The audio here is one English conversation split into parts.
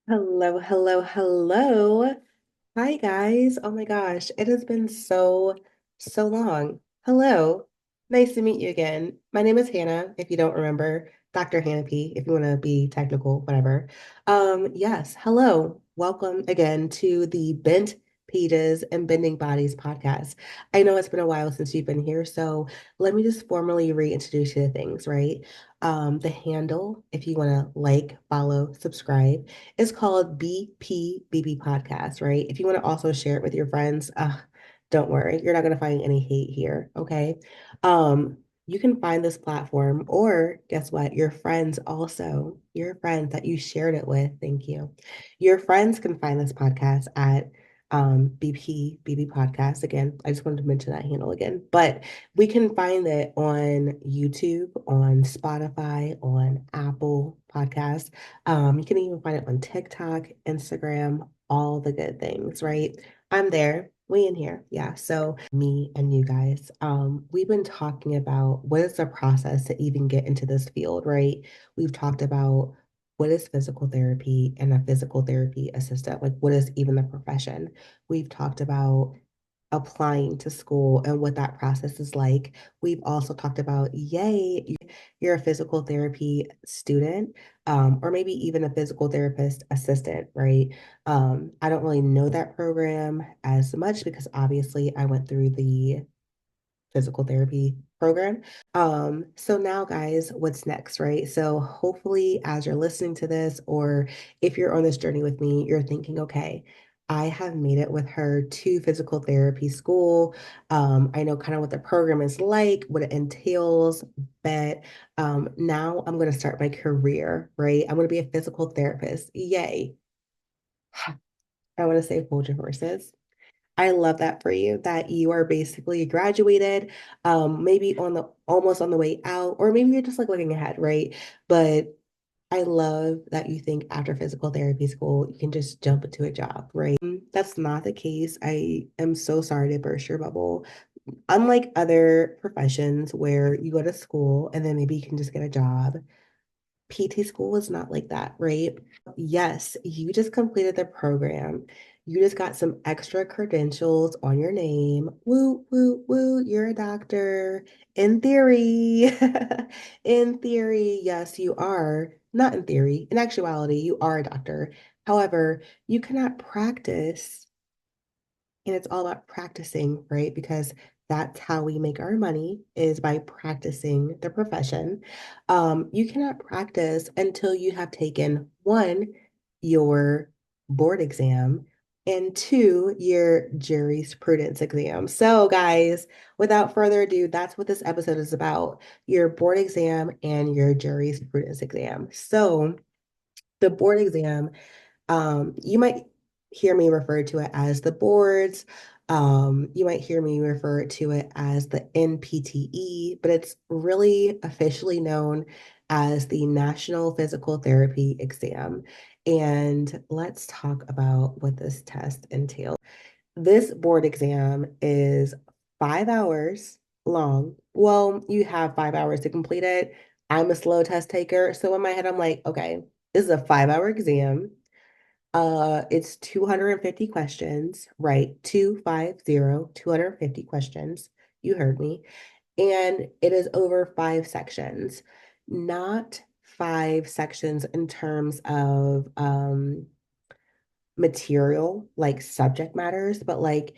Hello, hello, hello. Hi, guys. Oh my gosh, it has been so long. Hello. Nice to meet you again. My name is Hannah, if you don't remember, Dr. Hannah P, if you want to be technical, whatever. Yes, hello. Welcome again to the Bent Pages and Bending Bodies podcast. I know it's been a while since you've been here, so let me just formally reintroduce you to things, right? The handle, if you want to like, follow, subscribe, is called BPBB Podcast, right? If you want to also share it with your friends, don't worry, you're not going to find any hate here, okay? You can find this platform, or guess what? Your friends also, your friends that you shared it with, thank you. Your friends can find this podcast at BPBB Podcast. Again, I just wanted to mention that handle again, but we can find it on YouTube, on Spotify, on Apple Podcasts. You can even find it on TikTok, Instagram, all the good things, right? I'm there. We in here. Yeah. So me and you guys, we've been talking about what is the process to even get into this field, right? We've talked about what is physical therapy and a physical therapy assistant, like what is even the profession. We've talked about applying to school and what that process is like. We've also talked about, yay, you're a physical therapy student, or maybe even a physical therapist assistant, right? I don't really know that program as much because obviously I went through the physical therapy program. So now, guys, what's next, right? So hopefully, as you're listening to this, or if you're on this journey with me, you're thinking, okay, I have made it with her to physical therapy school. I know kind of what the program is like, what it entails, but now I'm going to start my career, right? I'm going to be a physical therapist. Yay. I want to say hold your horses. I love that for you, that you are basically graduated, maybe on the almost on the way out, or maybe you're just like looking ahead, right? But I love that you think after physical therapy school, you can just jump into a job, right? That's not the case. I am so sorry to burst your bubble. Unlike other professions where you go to school and then maybe you can just get a job, PT school is not like that, right? Yes, you just completed the program. You just got some extra credentials on your name. Woo, woo, woo, you're a doctor. In theory, in theory, yes, you are. Not in theory. In actuality, you are a doctor. However, you cannot practice, and it's all about practicing, right? Because that's how we make our money is by practicing the profession. You cannot practice until you have taken one, your board exam, and two, your jurisprudence exam. So, guys, without further ado, that's what this episode is about, your board exam and your jurisprudence exam. So, the board exam, you might hear me refer to it as the boards. You might hear me refer to it as the NPTE, but it's really officially known as the National Physical Therapy Exam. And let's talk about what this test entails. This board exam is 5 hours long. Well, you have 5 hours to complete it. I'm a slow test taker. So in my head, I'm like, okay, this is a 5 hour exam. It's 250 questions, right? 250 questions. You heard me. And it is over 5 sections, not 5 sections in terms of material, like subject matters, but like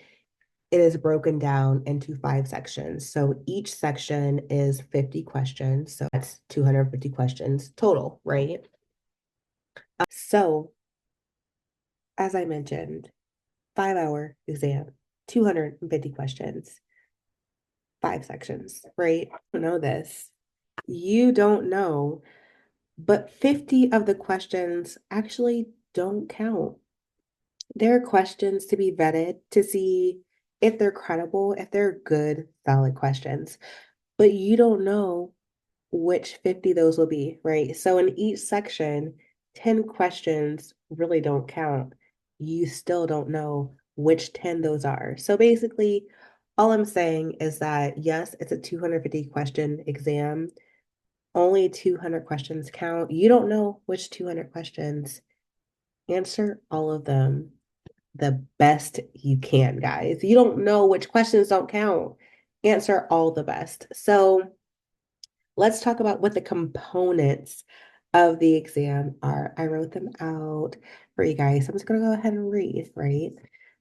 it is broken down into 5 sections. So each section is 50 questions. So that's 250 questions total, right? So, as I mentioned, 5 hour exam, 250 questions, 5 sections, right? I don't know this. You don't know, but 50 of the questions actually don't count. There are questions to be vetted to see if they're credible, if they're good, valid questions, but you don't know which 50 those will be, right? So in each section, 10 questions really don't count. You still don't know which 10 those are. So basically, all I'm saying is that yes, it's a 250 question exam. Only 200 questions count. You don't know which 200 questions Answer all of them the best you can, guys. You don't know which questions don't count. Answer all the best. So let's talk about what the components of the exam are. I wrote them out for you guys. I'm just going to go ahead and read, right?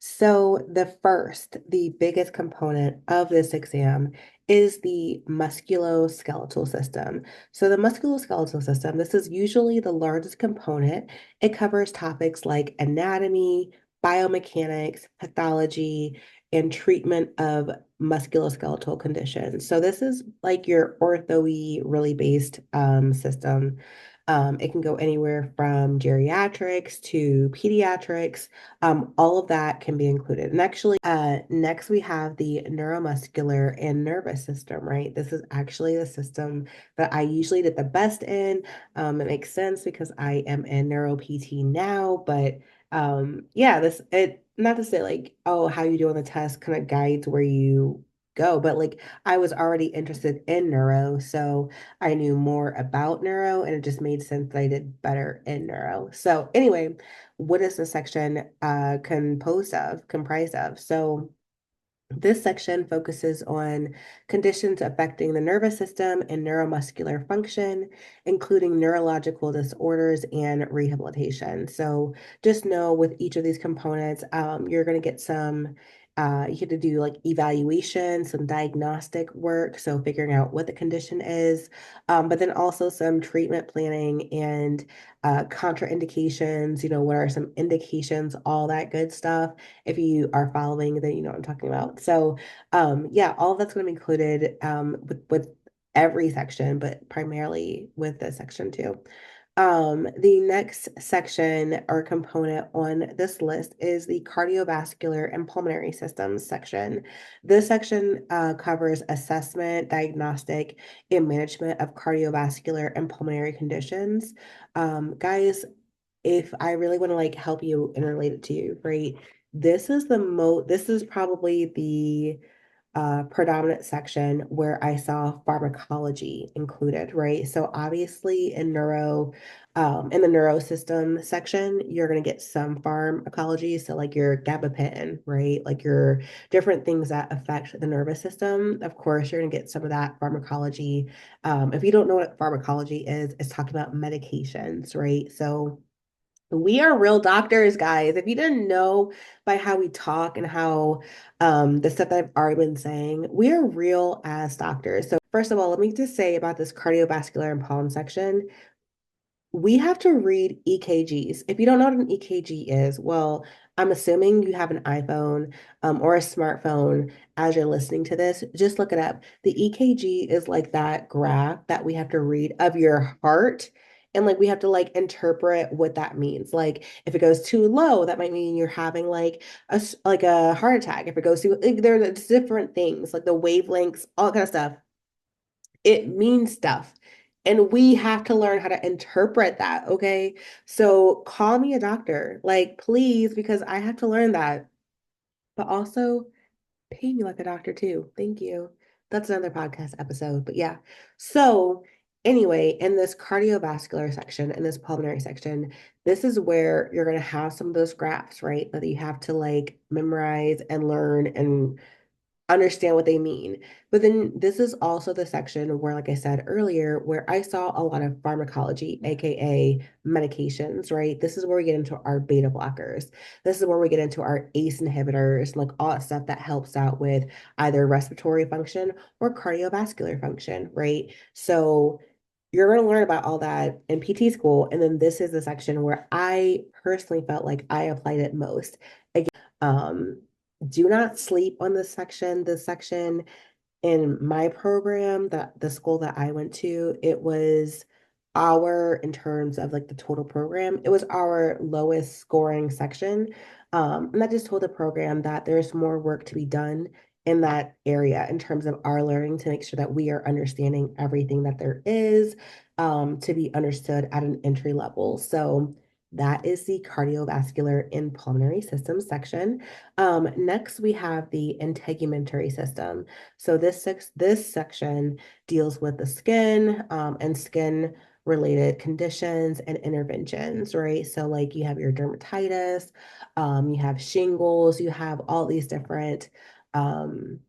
So, the biggest component of this exam is the musculoskeletal system. So, the musculoskeletal system, this is usually the largest component. It covers topics like anatomy, biomechanics, pathology, and treatment of musculoskeletal conditions. So this is like your ortho-y really based system. It can go anywhere from geriatrics to pediatrics. All of that can be included. And actually, next we have the neuromuscular and nervous system, right? This is actually the system that I usually did the best in. It makes sense because I am in neuro PT now, but yeah, this it not to say like, oh, how you do on the test kind of guides where you go, but like I was already interested in neuro, so I knew more about neuro and it just made sense that I did better in neuro. So anyway, what is this section comprised of? So this section focuses on conditions affecting the nervous system and neuromuscular function, including neurological disorders and rehabilitation. So just know with each of these components, you're going to get you have to do like evaluation, some diagnostic work, so figuring out what the condition is, but then also some treatment planning and contraindications, what are some indications, all that good stuff. If you are following, then you know what I'm talking about. So, yeah, all of that's going to be included with every section, but primarily with this section too. The next section or component on this list is the cardiovascular and pulmonary systems section. This section covers assessment, diagnostic, and management of cardiovascular and pulmonary conditions. Guys, if I really want to like help you and relate it to you, right? This is probably the predominant section where I saw pharmacology included, right? So obviously in the neuro system section, you're going to get some pharmacology. So like your gabapentin, right? Like your different things that affect the nervous system. Of course, you're going to get some of that pharmacology. If you don't know what pharmacology is, it's talking about medications, right? So we are real doctors, guys. If you didn't know by how we talk and how the stuff that I've already been saying, we are real as doctors. So first of all, let me just say about this cardiovascular and pollen section we have to read EKGs. If you don't know what an EKG is, well, I'm assuming you have an iPhone or a smartphone as you're listening to this. Just look it up. The EKG is like that graph that we have to read of your heart. And like we have to like interpret what that means. Like if it goes too low, that might mean you're having like like a heart attack. If it goes too, like, there are different things like the wavelengths, all kind of stuff. It means stuff. And we have to learn how to interpret that, okay? So call me a doctor, like, please, because I have to learn that. But also pay me like a doctor too. Thank you. That's another podcast episode. But yeah. So anyway, in this cardiovascular section, in this pulmonary section, this is where you're going to have some of those graphs, right? That you have to like memorize and learn and understand what they mean. But then this is also the section where, like I said earlier, where I saw a lot of pharmacology, aka medications, right? This is where we get into our beta blockers. This is where we get into our ACE inhibitors, like all that stuff that helps out with either respiratory function or cardiovascular function, right? So you're going to learn about all that in PT school. And then this is the section where I personally felt like I applied it most. Um, do not sleep on this section. This section in my program, that the school that I went to, it was in terms of like the total program, it was our lowest scoring section. And that just told the program that there's more work to be done in that area in terms of our learning to make sure that we are understanding everything that there is to be understood at an entry level. So that is the cardiovascular and pulmonary system section. Next, we have the integumentary system. So this section deals with the skin and skin related conditions and interventions, right? So like you have your dermatitis, you have shingles, you have all these different um,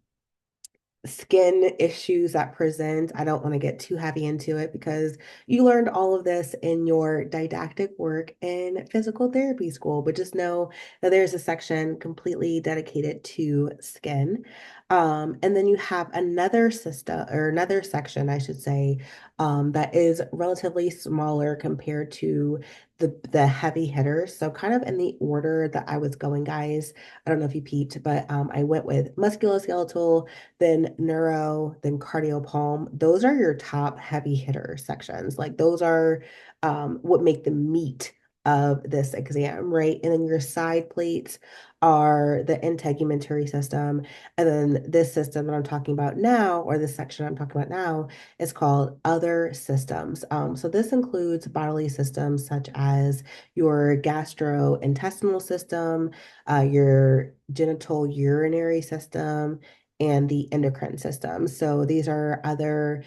skin issues that present. I don't want to get too heavy into it because you learned all of this in your didactic work in physical therapy school, but just know that there's a section completely dedicated to skin. And then you have another system or another section, I should say, that is relatively smaller compared to the heavy hitters. So kind of in the order that I was going, guys. I don't know if you peeped, but I went with musculoskeletal, then neuro, then cardiopulm. Those are your top heavy hitter sections. Like those are what make the meat of this exam, right? And then your side plates are the integumentary system. And then this system that I'm talking about now, or this section I'm talking about now, is called other systems. So this includes bodily systems such as your gastrointestinal system, your genital urinary system, and the endocrine system. So these are other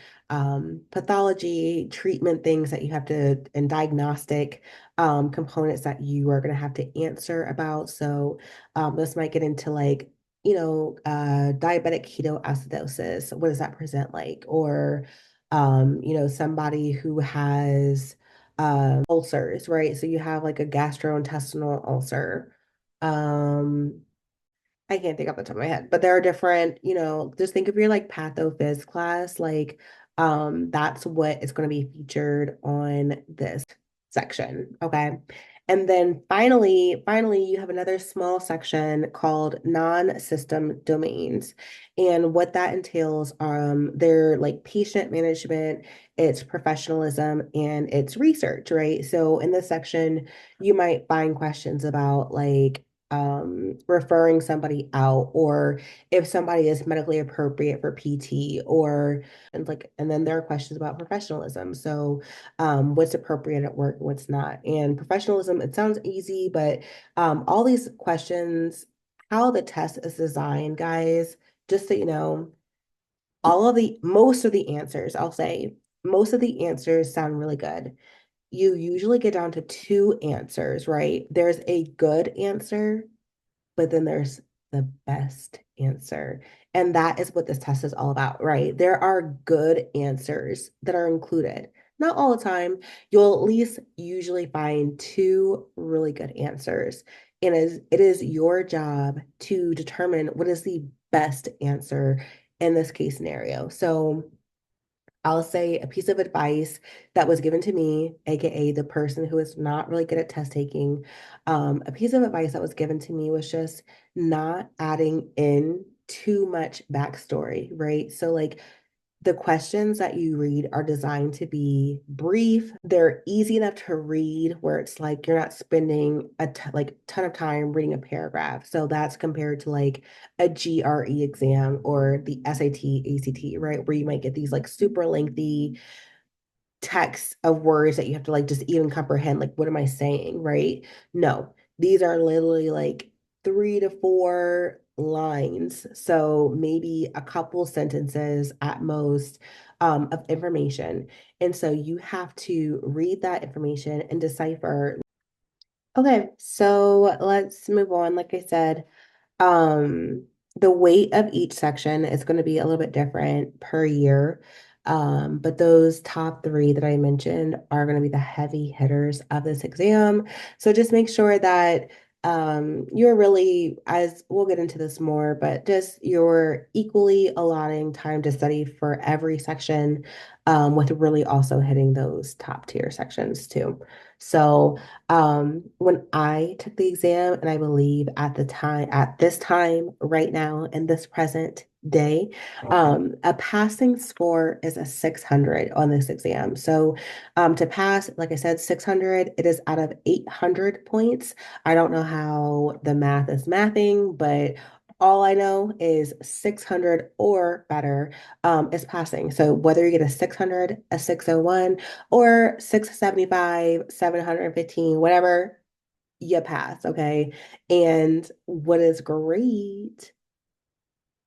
pathology treatment things that you have to, and diagnostic components that you are going to have to answer about. So this might get into like, diabetic ketoacidosis. What does that present like? Or, somebody who has ulcers, right? So you have like a gastrointestinal ulcer. Um, I can't think off the top of my head, but there are different, just think of your like pathophys class, like that's what is going to be featured on this section. Okay. And then finally, you have another small section called non-system domains. And what that entails, they're like patient management, it's professionalism, and it's research, right? So in this section, you might find questions about like referring somebody out, or if somebody is medically appropriate for PT, or and then there are questions about professionalism. So what's appropriate at work, what's not. And professionalism, it sounds easy, but all these questions, how the test is designed, guys, just so you know, most of the answers, I'll say, most of the answers sound really good. You usually get down to two answers, right? There's a good answer, but then there's the best answer. And that is what this test is all about, right? There are good answers that are included. Not all the time. You'll at least usually find two really good answers. And it is your job to determine what is the best answer in this case scenario. So I'll say a piece of advice that was given to me, aka the person who is not really good at test taking. A piece of advice that was given to me was just not adding in too much backstory, right? So, like, the questions that you read are designed to be brief. They're easy enough to read where it's like you're not spending like ton of time reading a paragraph. So that's compared to like a GRE exam or the SAT, ACT, right? Where you might get these like super lengthy text of words that you have to like just even comprehend, like what am I saying, right? No, these are literally like 3 to 4 lines, so maybe a couple sentences at most of information. And so you have to read that information and decipher. Okay, so let's move on. Like I said, um, the weight of each section is going to be a little bit different per year. But those top three that I mentioned are going to be the heavy hitters of this exam. So just make sure that you're really, as we'll get into this more, but just you're equally allotting time to study for every section, with really also hitting those top tier sections too. So when I took the exam, and I believe at this time, right now, in this present day, a passing score is a 600 on this exam. So to pass, like I said, 600, it is out of 800 points. I don't know how the math is mathing, but all I know is 600 or better is passing. So whether you get a 600, a 601, or 675, 715, whatever, you pass, okay? And what is great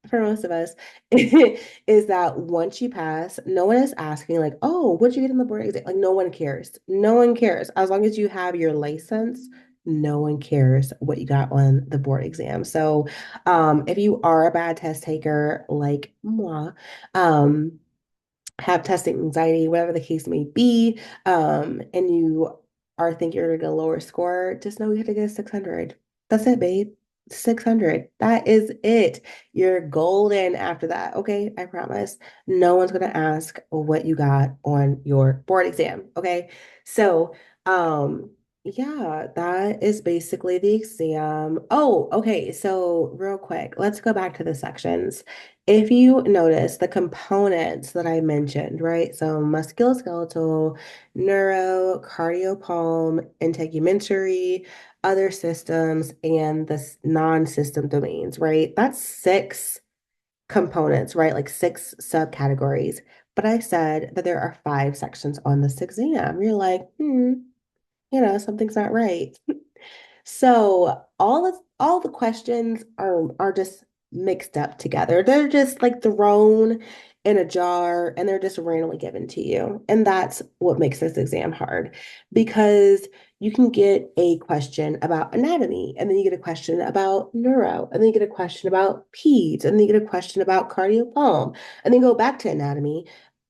for most of us is that once you pass, no one is asking like, "Oh, what'd you get in the board exam?" Like no one cares. No one cares. As long as you have your license, no one cares what you got on the board exam. So, if you are a bad test taker like moi, um, have testing anxiety, whatever the case may be, and you are thinking you're gonna get a lower score, just know you have to get a 600. That's it, babe. 600. That is it. You're golden after that. Okay, I promise. No one's gonna ask what you got on your board exam. Okay. So, yeah, that is basically the exam. Oh, okay. So, real quick, let's go back to the sections. If you notice the components that I mentioned, right? So musculoskeletal, neuro, cardiopulm, integumentary, other systems, and the non-system domains, right? That's six components, right? Like six subcategories. But I said that there are five sections on this exam. You're like, something's not right. So all the questions are just mixed up together. They're just like thrown in a jar and they're just randomly given to you. And that's what makes this exam hard because you can get a question about anatomy, and then you get a question about neuro, and then you get a question about peds, and then you get a question about cardiopulm, and then go back to anatomy,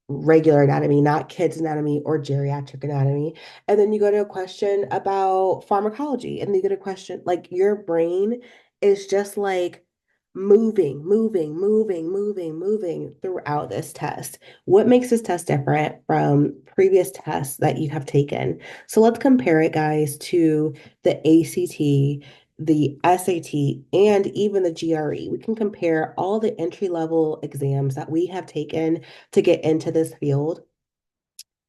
regular anatomy, not kids anatomy or geriatric anatomy. And then you go to a question about pharmacology, and then you get a question like your brain is just like moving throughout this test. What makes this test different from previous tests that you have taken? So let's compare it, guys, to the ACT, the SAT, and even the GRE. We can compare all the entry level exams that we have taken to get into this field.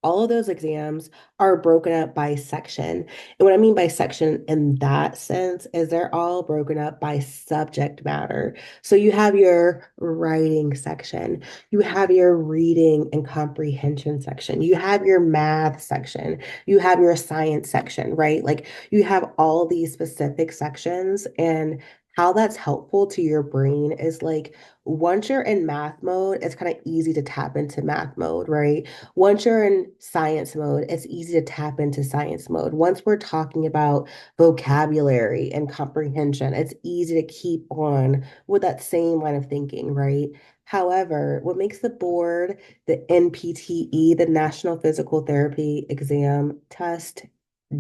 All of those exams are broken up by section. And what I mean by section in that sense is they're all broken up by subject matter. So you have your writing section, you have your reading and comprehension section, you have your math section, you have your science section, right? Like you have all these specific sections, and how that's helpful to your brain is like once you're in math mode, it's kind of easy to tap into math mode, right? Once you're in science mode, it's easy to tap into science mode. Once we're talking about vocabulary and comprehension, it's easy to keep on with that same line of thinking, right? However, what makes the board, the NPTE, the National Physical Therapy Exam test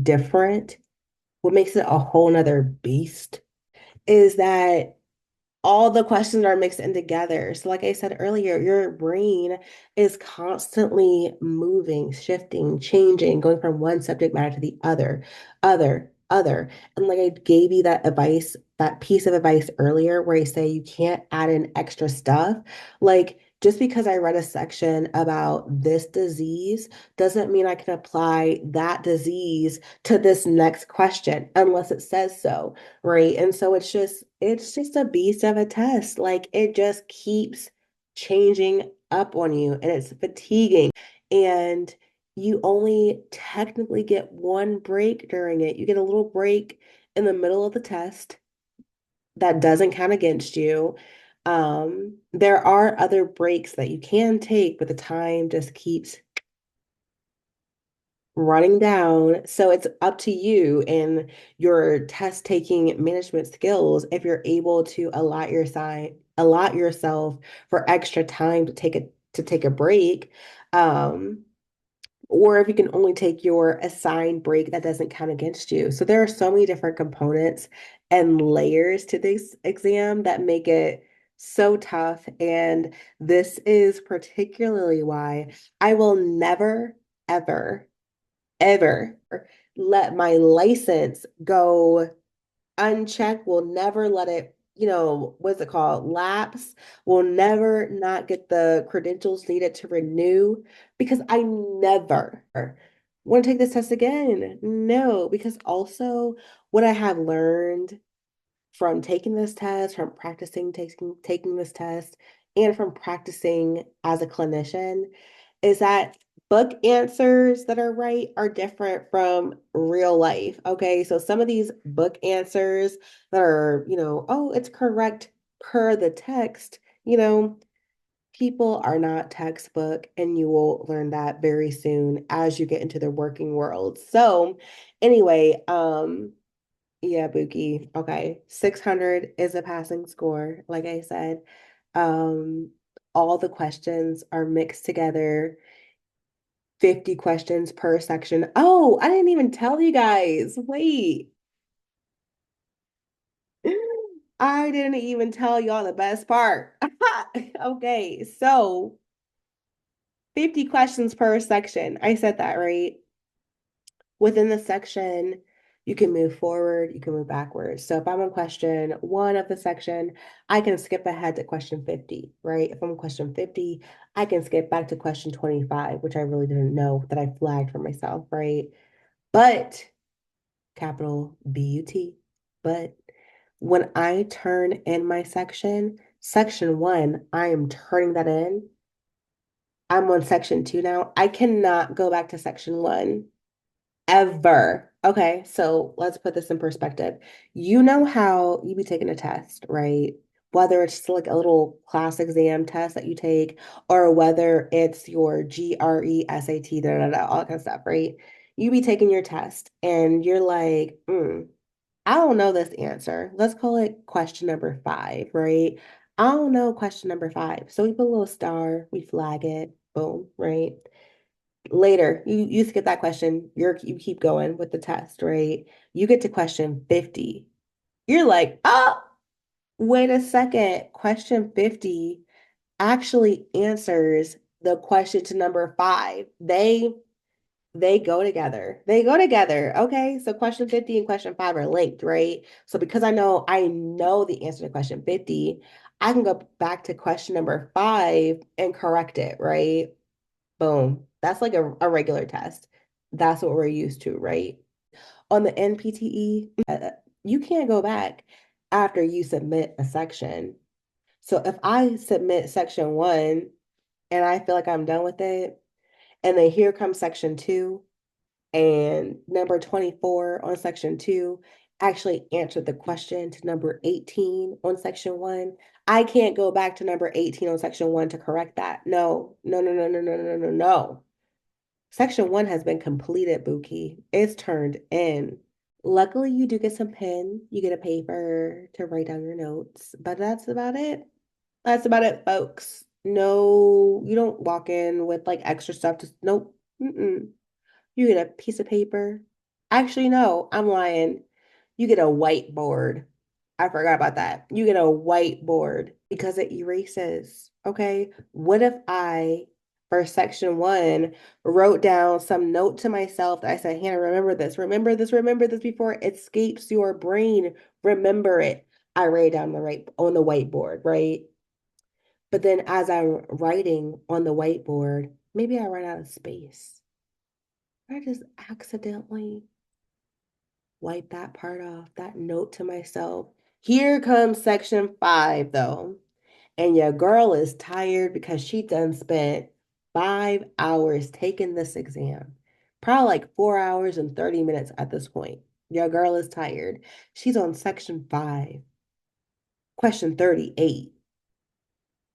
different, what makes it a whole nother beast is that all the questions are mixed in together. So, like I said earlier, your brain is constantly moving, shifting, changing, going from one subject matter to the other. And like I gave you that advice, that piece of advice earlier, where you say you can't add in extra stuff. Like, just because I read a section about this disease doesn't mean I can apply that disease to this next question unless it says so, right? And so it's just a beast of a test. Like it just keeps changing up on you and it's fatiguing. And you only technically get one break during it. You get a little break in the middle of the test that doesn't count against you. There are other breaks that you can take, but the time just keeps running down. So it's up to you and your test taking management skills if you're able to allot yourself for extra time to take a break. Um, or if you can only take your assigned break that doesn't count against you. So there are so many different components and layers to this exam that make it so tough. And this is particularly why I will never, ever ever let my license go unchecked. Will never let it, what's it called? Lapse. Will never not get the credentials needed to renew because I never want to take this test again. No, because also what I have learned from taking this test, from practicing taking this test, and from practicing as a clinician is that book answers that are right are different from real life. Okay. So some of these book answers that are, oh, it's correct per the text. people are not textbook, and you will learn that very soon as you get into the working world. So, anyway, yeah, Buki. Okay. 600 is a passing score, like I said. Um, all the questions are mixed together, 50 questions per section. Oh, I didn't even tell you guys. Wait. I didn't even tell y'all the best part. Okay, so 50 questions per section. I said that right. Within the section, you can move forward, you can move backwards. So if I'm on question one of the section, I can skip ahead to question 50, right? If I'm on question 50, I can skip back to question 25, which I really didn't know that I flagged for myself, right? But, capital B-U-T, but when I turn in my section one, I am turning that in. I'm on section two now. I cannot go back to section one ever. Okay, so let's put this in perspective. You know how you be taking a test, right? Whether it's just like a little class exam test that you take, or whether it's your GRE, SAT, all that kind of stuff, right? You be taking your test and you're like, I don't know this answer. Let's call it question number five, right? I don't know question number five. So we put a little star, we flag it, boom, right? Later, you skip that question. You keep going with the test, right? You get to question 50. You're like, oh, wait a second. Question 50 actually answers the question to number five. They go together. They go together. Okay. So question 50 and question five are linked, right? So because I know the answer to question 50, I can go back to question number five and correct it, right? Boom. That's like a regular test. That's what we're used to, right? On the NPTE, you can't go back after you submit a section. So if I submit section one and I feel like I'm done with it, and then here comes section two, and number 24 on section two actually answered the question to number 18 on section one. I can't go back to number 18 on section one to correct that. No, no, no, no, no, no, no, no, no. Section one has been completed, Buki. It's turned in. Luckily, you do get some pen. You get a paper to write down your notes, but that's about it. That's about it, folks. No, you don't walk in with like extra stuff. Just nope. Mm-mm. You get a piece of paper. Actually, no, I'm lying. You get a whiteboard. I forgot about that. You get a whiteboard because it erases. Okay. What if I, for section one, wrote down some note to myself that I said, Hannah, remember this before it escapes your brain. Remember it. I write it down on the whiteboard, right? But then as I'm writing on the whiteboard, maybe I run out of space. I just accidentally wipe that part off, that note to myself. Here comes section five, though. And your girl is tired because she done spent 5 hours taking this exam. Probably like 4 hours and 30 minutes at this point. Your girl is tired. She's on section five, question 38.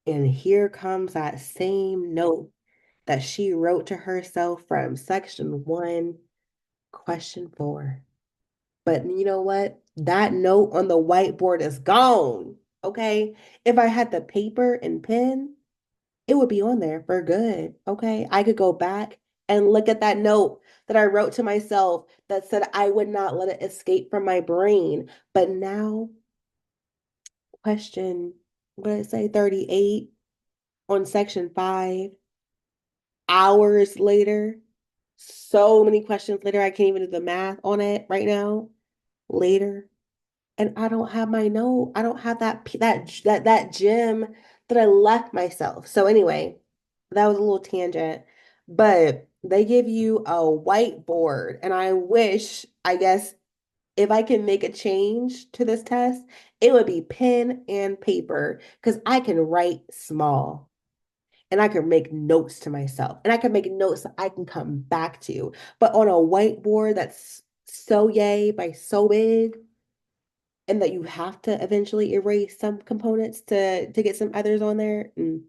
And here comes that same note that she wrote to herself from section one, question four. But you know what? That note on the whiteboard is gone. Okay. If I had the paper and pen, it would be on there for good. Okay. I could go back and look at that note that I wrote to myself that said I would not let it escape from my brain. But now, question, what did it say, 38 on section five, hours later, so many questions later, I can't even do the math on it right now. Later, and I don't have my note. I don't have that gym that I left myself. So anyway, that was a little tangent, but they give you a whiteboard, and I wish, I guess, if I can make a change to this test, it would be pen and paper because I can write small and I can make notes to myself and I can make notes that I can come back to. But on a whiteboard that's so yay by so big, and that you have to eventually erase some components to get some others on there. Mm.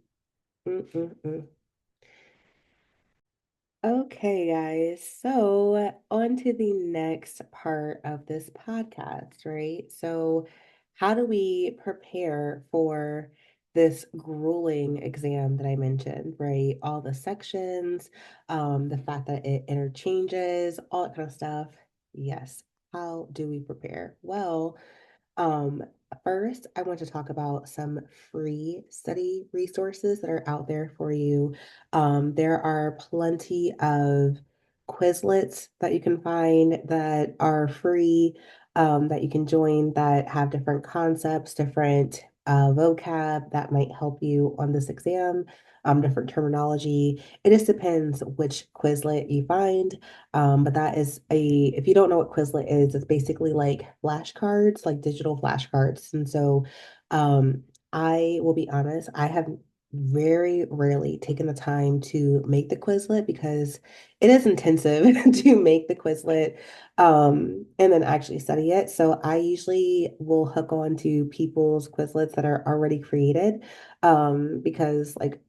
Okay, guys. So, on to the next part of this podcast, right? So, how do we prepare for this grueling exam that I mentioned, right? All the sections, the fact that it interchanges, all that kind of stuff. Yes. How do we prepare? Well, um, first, I want to talk about some free study resources that are out there for you. There are plenty of Quizlets that you can find that are free, that you can join that have different concepts, different vocab that might help you on this exam, different terminology. It just depends which Quizlet you find. But that is if you don't know what Quizlet is, it's basically like flashcards, like digital flashcards. And so, I will be honest, I have very rarely taken the time to make the Quizlet because it is intensive to make the Quizlet, and then actually study it. So I usually will hook on to people's Quizlets that are already created, because like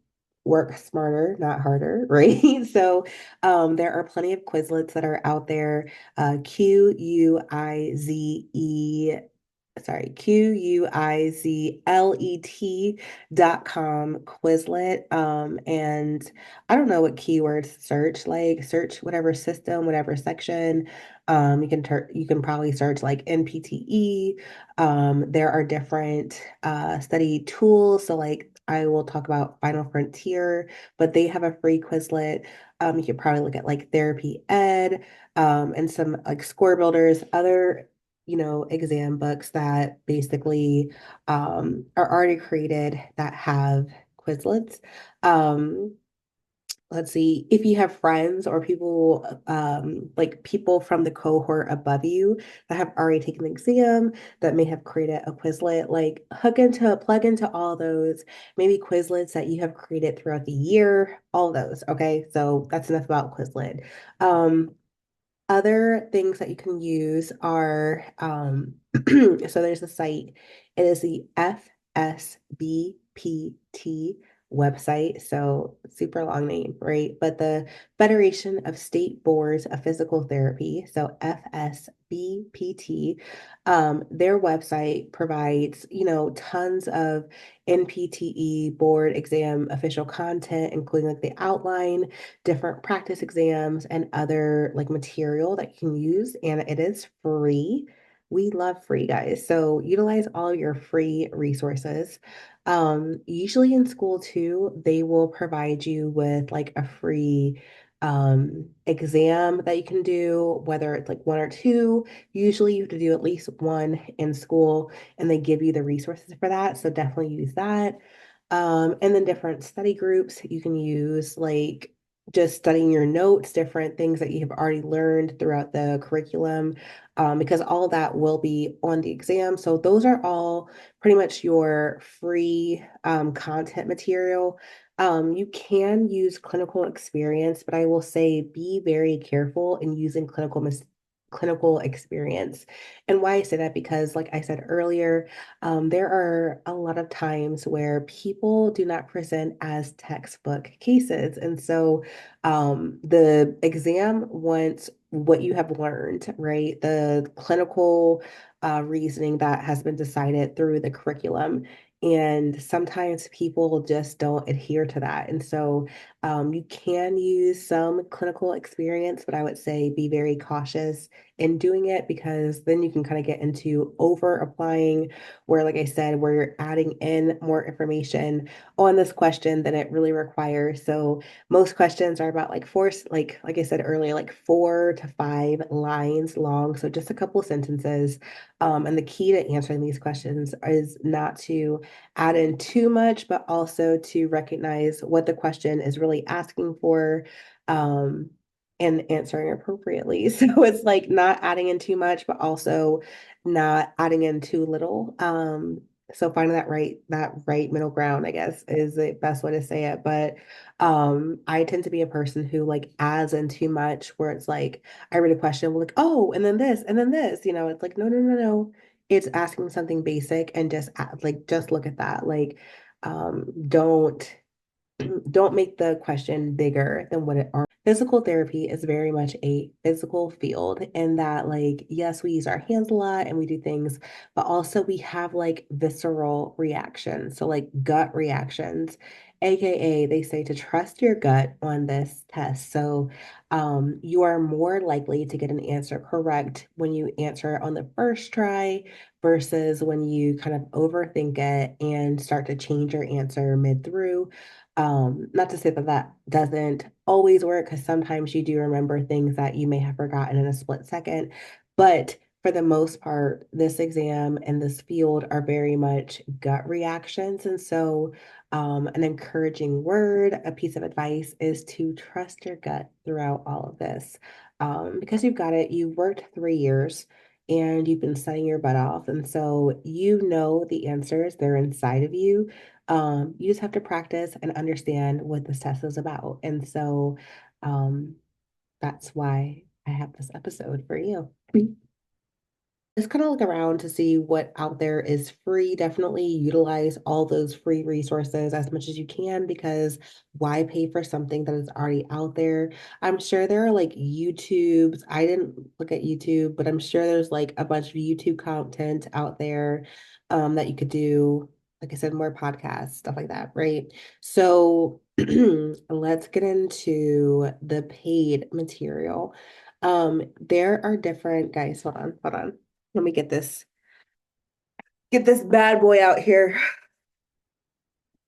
work smarter, not harder, right? So there are plenty of Quizlets that are out there. Quizlet.com Quizlet. And I don't know what keywords to search, like search whatever system, whatever section. You can probably search like NPTE. There are different study tools. So like I will talk about Final Frontier, but they have a free Quizlet. You could probably look at like Therapy Ed, and some like score builders, other, exam books that basically are already created that have Quizlets. Um, let's see, if you have friends or people, like people from the cohort above you that have already taken the exam that may have created a Quizlet, like plug into all those, maybe Quizlets that you have created throughout the year, all those. Okay, so that's enough about Quizlet. um Other things that you can use are, so there's a site. It is the FSBPT website. So super long name, right? But the Federation of State Boards of Physical Therapy, so FSBPT, their website provides, tons of NPTE board exam official content, including like the outline, different practice exams, and other like material that you can use, and it is free. We love free, guys. So utilize all of your free resources. Usually in school too, they will provide you with like a free exam that you can do, whether it's like one or two. Usually you have to do at least one in school, and they give you the resources for that. So definitely use that. And then different study groups you can use, like just studying your notes, different things that you have already learned throughout the curriculum, because all that will be on the exam. So those are all pretty much your free content material. You can use clinical experience, but I will say be very careful in using clinical experience. And why I say that, because like I said earlier, there are a lot of times where people do not present as textbook cases. And so the exam wants what you have learned, right? The clinical reasoning that has been decided through the curriculum. And sometimes people just don't adhere to that. And so you can use some clinical experience, but I would say be very cautious in doing it, because then you can kind of get into over applying, where, like I said, where you're adding in more information on this question than it really requires. So most questions are about like like I said earlier, like 4 to 5 lines long. So just a couple of sentences. And the key to answering these questions is not to add in too much, but also to recognize what the question is really asking for. And answering appropriately. So it's like not adding in too much, but also not adding in too little. So finding that right middle ground, I guess, is the best way to say it. But I tend to be a person who like adds in too much, where it's like I read a question, like, oh, and then this, it's like, no, no, no, no. it's asking something basic and like just look at that. Like, don't don't make the question bigger than what it are. Physical therapy is very much a physical field in that, like, yes, we use our hands a lot and we do things, but also we have like visceral reactions. So, like, gut reactions, AKA, they say to trust your gut on this test. So, you are more likely to get an answer correct when you answer on the first try versus when you kind of overthink it and start to change your answer mid through. Not to say that that doesn't always work, because sometimes you do remember things that you may have forgotten in a split second. But for the most part, this exam and this field are very much gut reactions. And so, an encouraging word, a piece of advice is to trust your gut throughout all of this. Because you've got it, you worked 3 years and you've been studying your butt off. And so you know the answers, they're inside of you. You just have to practice and understand what this test is about. And so that's why I have this episode for you. Just kind of look around to see what out there is free. Definitely utilize all those free resources as much as you can, because why pay for something that is already out there? I'm sure there are like YouTubes. I didn't look at YouTube, but I'm sure there's like a bunch of YouTube content out there that you could do. Like I said, more podcasts, stuff like that, right? So let's get into the paid material. There are different guys. Hold on. Let me get this bad boy out here.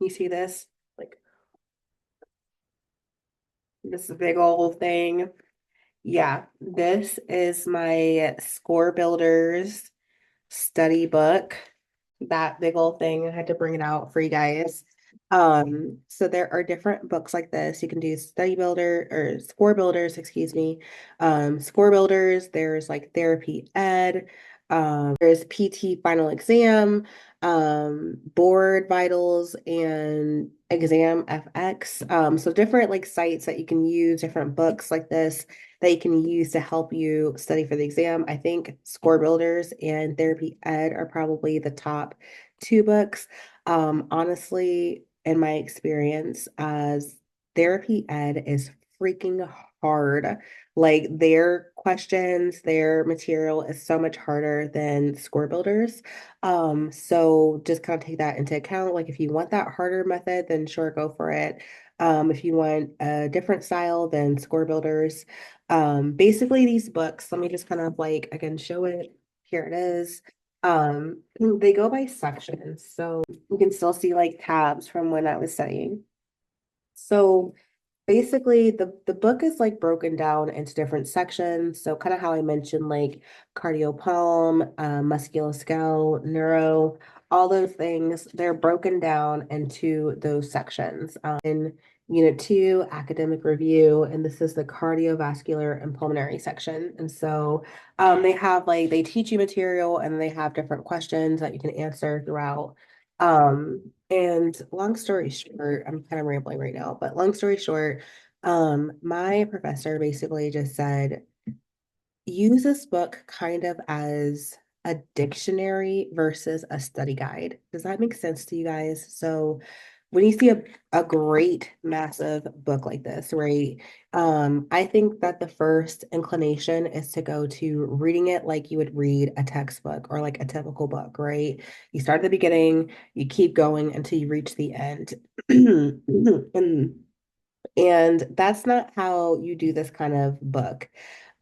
You see this? Like this big old thing. Yeah, this is my Score Builders study book. That big old thing. I had to bring it out for you guys. So there are different books like this. You can do study builder or score builders, excuse me. Score builders, there's like therapy ed, there's PT final exam, board vitals, and exam FX. So different like sites that you can use, different books like this that you can use to help you study for the exam. I think Score Builders and Therapy Ed are probably the top two books. Honestly, in my experience, as Therapy Ed is freaking hard. Like their questions, their material is so much harder than Score Builders. So just kind of take that into account. Like if you want that harder method, then sure, go for it. If you want a different style, then Score Builders. Basically these books, let me just kind of like, I can show it. Here it is. They go by sections. So you can still see like tabs from when I was studying. So basically the book is like broken down into different sections. So kind of how I mentioned like cardiopulm, musculoskeletal, neuro, all those things, they're broken down into those sections. In Unit 2, academic review, and this is the cardiovascular and pulmonary section. And so they have like they teach you material and they have different questions that you can answer throughout. And long story short, I'm kind of rambling right now, but long story short, my professor basically just said, use this book kind of as a dictionary versus a study guide. Does that make sense to you guys? So when you see a great massive book like this, right? I think that the first inclination is to go to reading it like you would read a textbook or like a typical book, right? You start at the beginning, you keep going until you reach the end. And and that's not how you do this kind of book.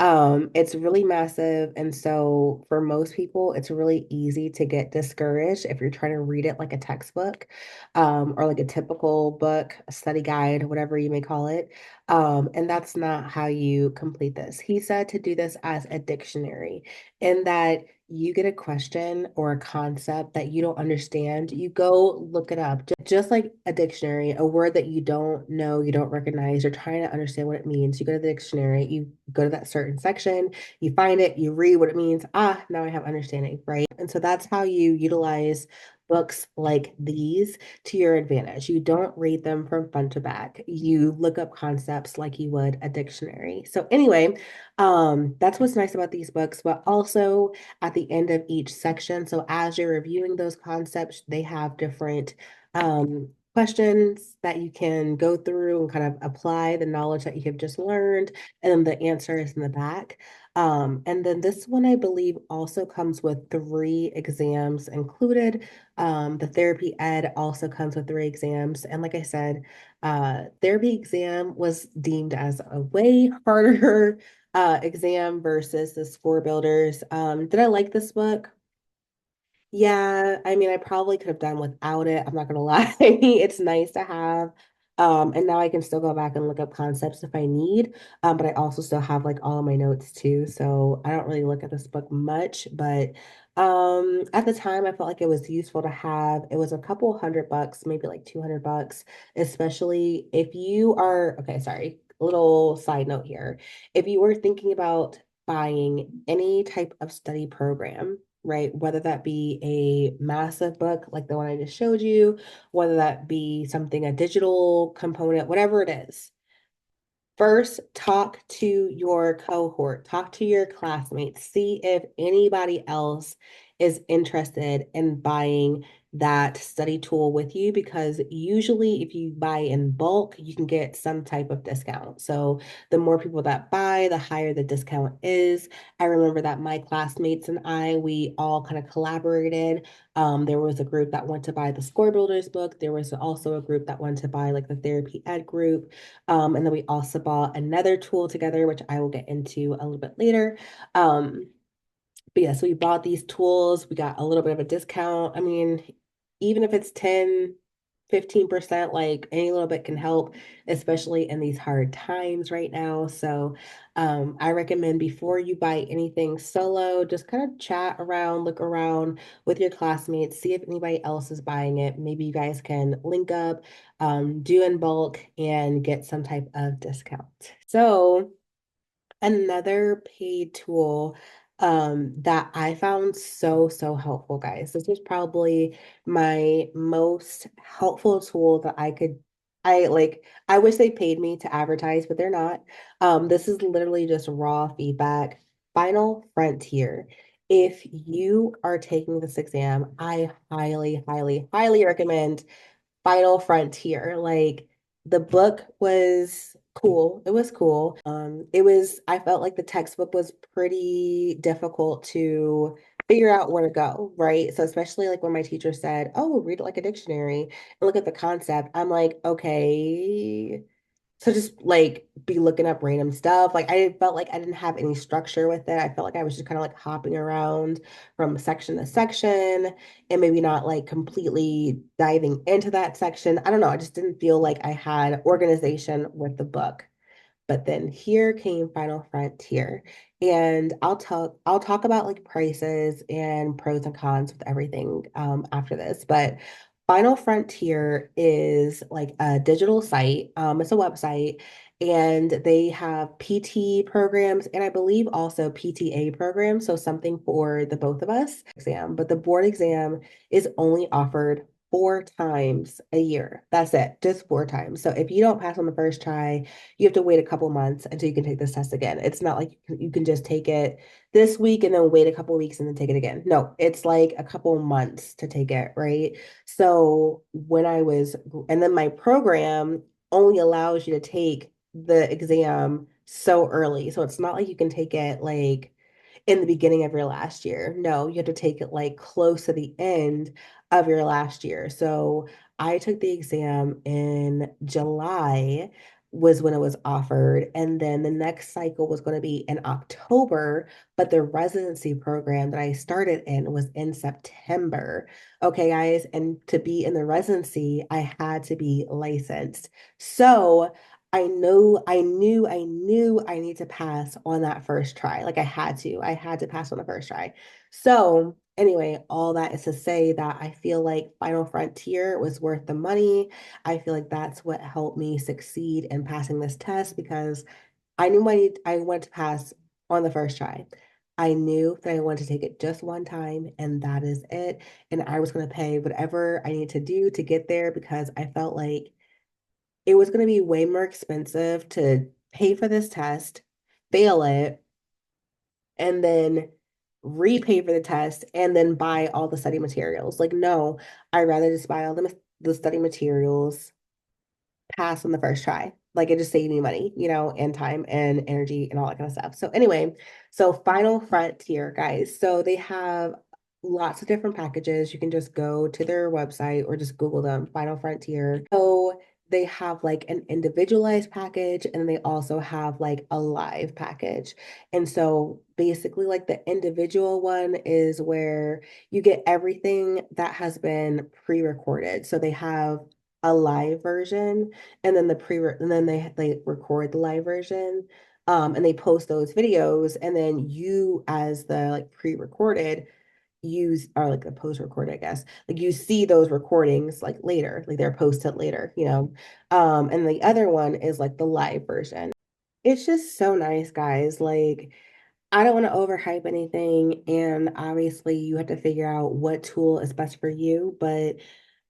It's really massive. And so for most people, it's really easy to get discouraged if you're trying to read it like a textbook, or like a typical book, a study guide, whatever you may call it. And that's not how you complete this. He said to do this as a dictionary, in that you get a question or a concept that you don't understand, you go look it up. Just like a dictionary, a word that you don't know, you don't recognize, you're trying to understand what it means. You go to the dictionary, you go to that certain section, you find it, you read what it means. Ah, now I have understanding, right? And so that's how you utilize books like these to your advantage. You don't read them from front to back. You look up concepts like you would a dictionary. So anyway, that's what's nice about these books, but also at the end of each section, so as you're reviewing those concepts, they have different questions that you can go through and kind of apply the knowledge that you have just learned, and then the answer is in the back. And then this one, I believe, also comes with three exams included. The therapy ed also comes with three exams. And like I said, therapy exam was deemed as a way harder exam versus the score builders. Did I like this book? Yeah, I mean, I probably could have done without it. I'm not gonna lie. It's nice to have. And now I can still go back and look up concepts if I need. But I also still have like all of my notes too. So I don't really look at this book much, but at the time I felt like it was useful to have. It was a couple $100, maybe like $200, especially if you are, okay, sorry, little side note here. If you were thinking about buying any type of study program, right? Whether that be a massive book like the one I just showed you, whether that be something, a digital component, whatever it is. First, talk to your cohort, talk to your classmates, see if anybody else is interested in buying that study tool with you because usually if you buy in bulk, you can get some type of discount. So the more people that buy, the higher the discount is. I remember that my classmates and I, we all kind of collaborated. There was a group that went to buy the Score Builders book. There was also a group that went to buy like the therapy ed group. And then we also bought another tool together, which I will get into a little bit later. But yeah, so we bought these tools. We got a little bit of a discount. I mean, even if it's 10, 15%, like any little bit can help, especially in these hard times right now. So I recommend before you buy anything solo, just kind of chat around, look around with your classmates, see if anybody else is buying it. Maybe you guys can link up, do in bulk, and get some type of discount. So another paid tool that I found so helpful, guys. This was probably my most helpful tool that I like, I wish they paid me to advertise, but they're not. This is literally just raw feedback. Final Frontier. If you are taking this exam, I highly recommend Final Frontier. Like the book was cool. It was cool. I felt like the textbook was pretty difficult to figure out where to go, right? So especially like when my teacher said, "Oh, read it like a dictionary and look at the concept." I'm like, "Okay." So just like be looking up random stuff. Like I felt like I didn't have any structure with it. I felt like I was just kind of like hopping around from section to section and maybe not like completely diving into that section. I don't know. I just didn't feel like I had organization with the book. But then here came Final Frontier. And I'll talk about like prices and pros and cons with everything after this. But Final Frontier is like a digital site. It's a website and they have PT programs and I believe also PTA programs. So something for the both of us exam, but the board exam is only offered 4 times a year. That's it, just 4 times. So if you don't pass on the first try, you have to wait a couple months until you can take this test again. It's not like you can just take it this week and then wait a couple weeks and then take it again. No, it's like a couple months to take it, right? So and then my program only allows you to take the exam so early. So it's not like you can take it like in the beginning of your last year. No, you have to take it like close to the end of your last year. So I took the exam in July was when it was offered. And then the next cycle was going to be in October, but the residency program that I started in was in September. Okay, guys. And to be in the residency, I had to be licensed. So I knew I need to pass on that first try. Like I had to pass on the first try. So anyway, all that is to say that I feel like Final Frontier was worth the money. I feel like that's what helped me succeed in passing this test because I knew I wanted to pass on the first try. I knew that I wanted to take it just one time, and that is it. And I was going to pay whatever I need to do to get there because I felt like it was going to be way more expensive to pay for this test, fail it, and then repay for the test and then buy all the study materials. Like, no, I'd rather just buy all the study materials, pass on the first try. Like it just saved me money, and time and energy and all that kind of stuff. So anyway, so Final Frontier, guys. So they have lots of different packages. You can just go to their website or just Google them, Final Frontier. So they have like an individualized package and they also have like a live package. And so basically like the individual one is where you get everything that has been pre-recorded. So they have a live version and then they record the live version and they post those videos and then you as the like pre-recorded use or like the post-recorded I guess like you see those recordings like later like they're posted later and the other one is like the live version. It's just so nice, guys. Like I don't want to overhype anything, and obviously you have to figure out what tool is best for you. But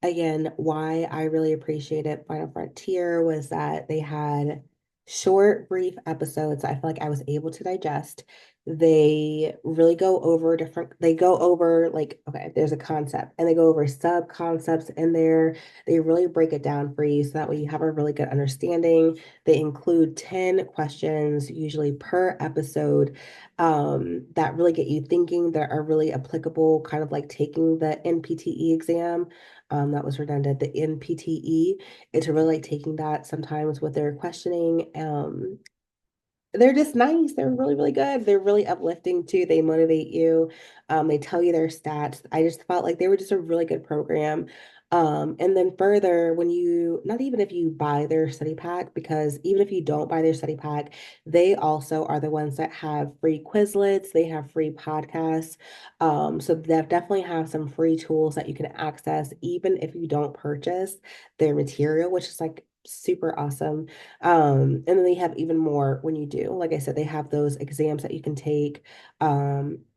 again, why I really appreciated Final Frontier was that they had short, brief episodes I feel like I was able to digest. They really they go over like, okay, there's a concept, and they go over sub concepts in there. They really break it down for you so that way you have a really good understanding. They include 10 questions, usually per episode that really get you thinking, that are really applicable, kind of like taking the NPTE exam. That was redundant. The NPTE, it's really like taking that sometimes with their questioning. They're just nice. They're really, really good. They're really uplifting too. They motivate you. They tell you their stats. I just felt like they were just a really good program. And then further, when you, not even if you buy their study pack, because even if you don't buy their study pack, they also are the ones that have free Quizlets. They have free podcasts. So they definitely have some free tools that you can access, even if you don't purchase their material, which is like super awesome. And then they have even more when you do. Like I said, they have those exams that you can take,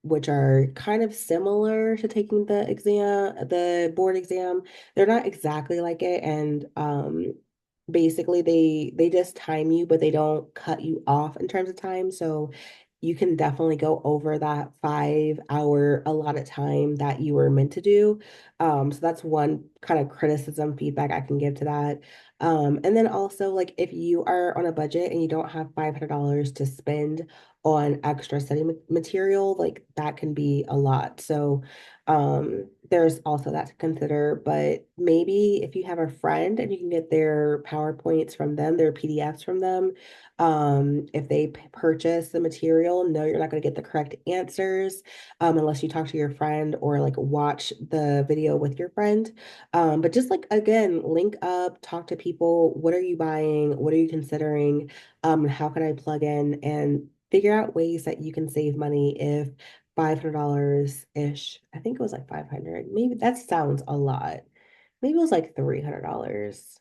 which are kind of similar to taking the board exam. They're not exactly like it, and basically they just time you, but they don't cut you off in terms of time. So you can definitely go over that 5 hour allotted time that you were meant to do. So that's one kind of criticism feedback I can give to that. And then also, like, if you are on a budget and you don't have $500 to spend on extra study material, like that can be a lot. So, there's also that to consider. But maybe if you have a friend and you can get their PowerPoints from them, their PDFs from them, if they purchase the material, no, you're not going to get the correct answers, unless you talk to your friend or like watch the video with your friend. But just like again, link up, talk to people. What are you buying? What are you considering? How can I plug in and figure out ways that you can save money if $500-ish. I think it was like 500. Maybe that sounds a lot. Maybe it was like $300.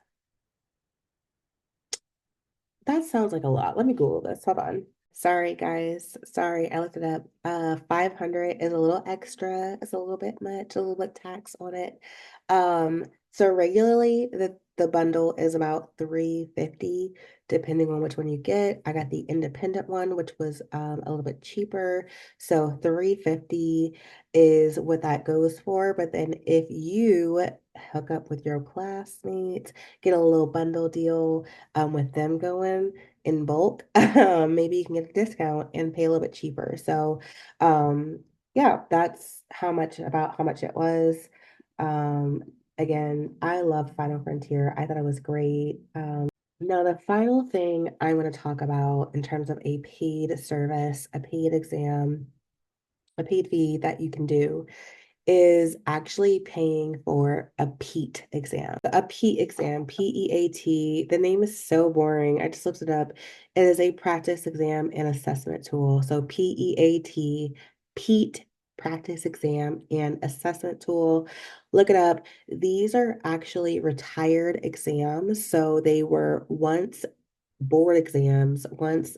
That sounds like a lot. Let me Google this. Hold on. Sorry, guys. Sorry, I looked it up. 500 is a little extra. It's a little bit much, a little bit tax on it. So regularly the bundle is about 350, depending on which one you get. I got the independent one, which was a little bit cheaper. So 350 is what that goes for. But then if you hook up with your classmates, get a little bundle deal with them going in bulk, maybe you can get a discount and pay a little bit cheaper. So, yeah, that's how much it was. Um, Again, I love Final Frontier. I thought it was great. Now, the final thing I'm going to talk about in terms of a paid service, a paid exam, a paid fee that you can do is actually paying for a PEAT exam. A PEAT exam, PEAT, the name is so boring. I just looked it up. It is a practice exam and assessment tool. So PEAT, PEAT, practice exam and assessment tool. Look it up. These are actually retired exams. So they were once board exams, once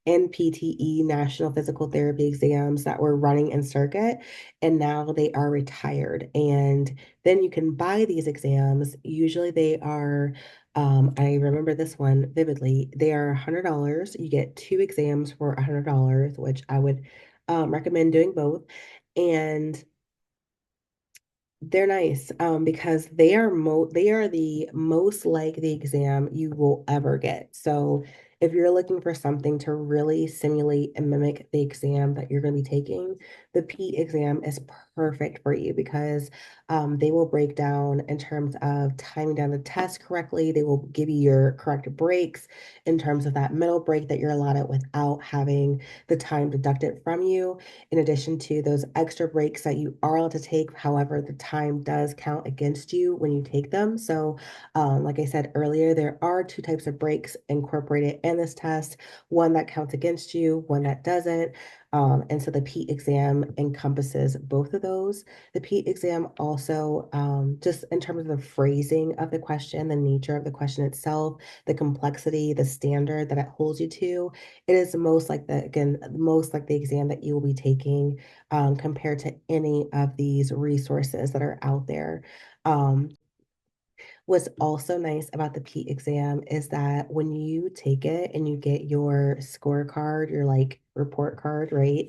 NPTE National Physical Therapy exams that were running in circuit, and now they are retired. And then you can buy these exams. Usually they are, I remember this one vividly. They are $100. You get two exams for $100, which I would recommend doing both. And they're nice because they are the most like the exam you will ever get. So if you're looking for something to really simulate and mimic the exam that you're going to be taking, the P exam is perfect for you because they will break down in terms of timing down the test correctly. They will give you your correct breaks in terms of that middle break that you're allotted without having the time deducted from you in addition to those extra breaks that you are allowed to take. However, the time does count against you when you take them. So, like I said earlier, there are two types of breaks incorporated in this test, one that counts against you, one that doesn't. And so the P exam encompasses both of those. The P exam also, just in terms of the phrasing of the question, the nature of the question itself, the complexity, the standard that it holds you to, it is most like again, most like the exam that you will be taking compared to any of these resources that are out there. Um, What's also nice about the P exam is that when you take it and you get your scorecard, your like report card, right?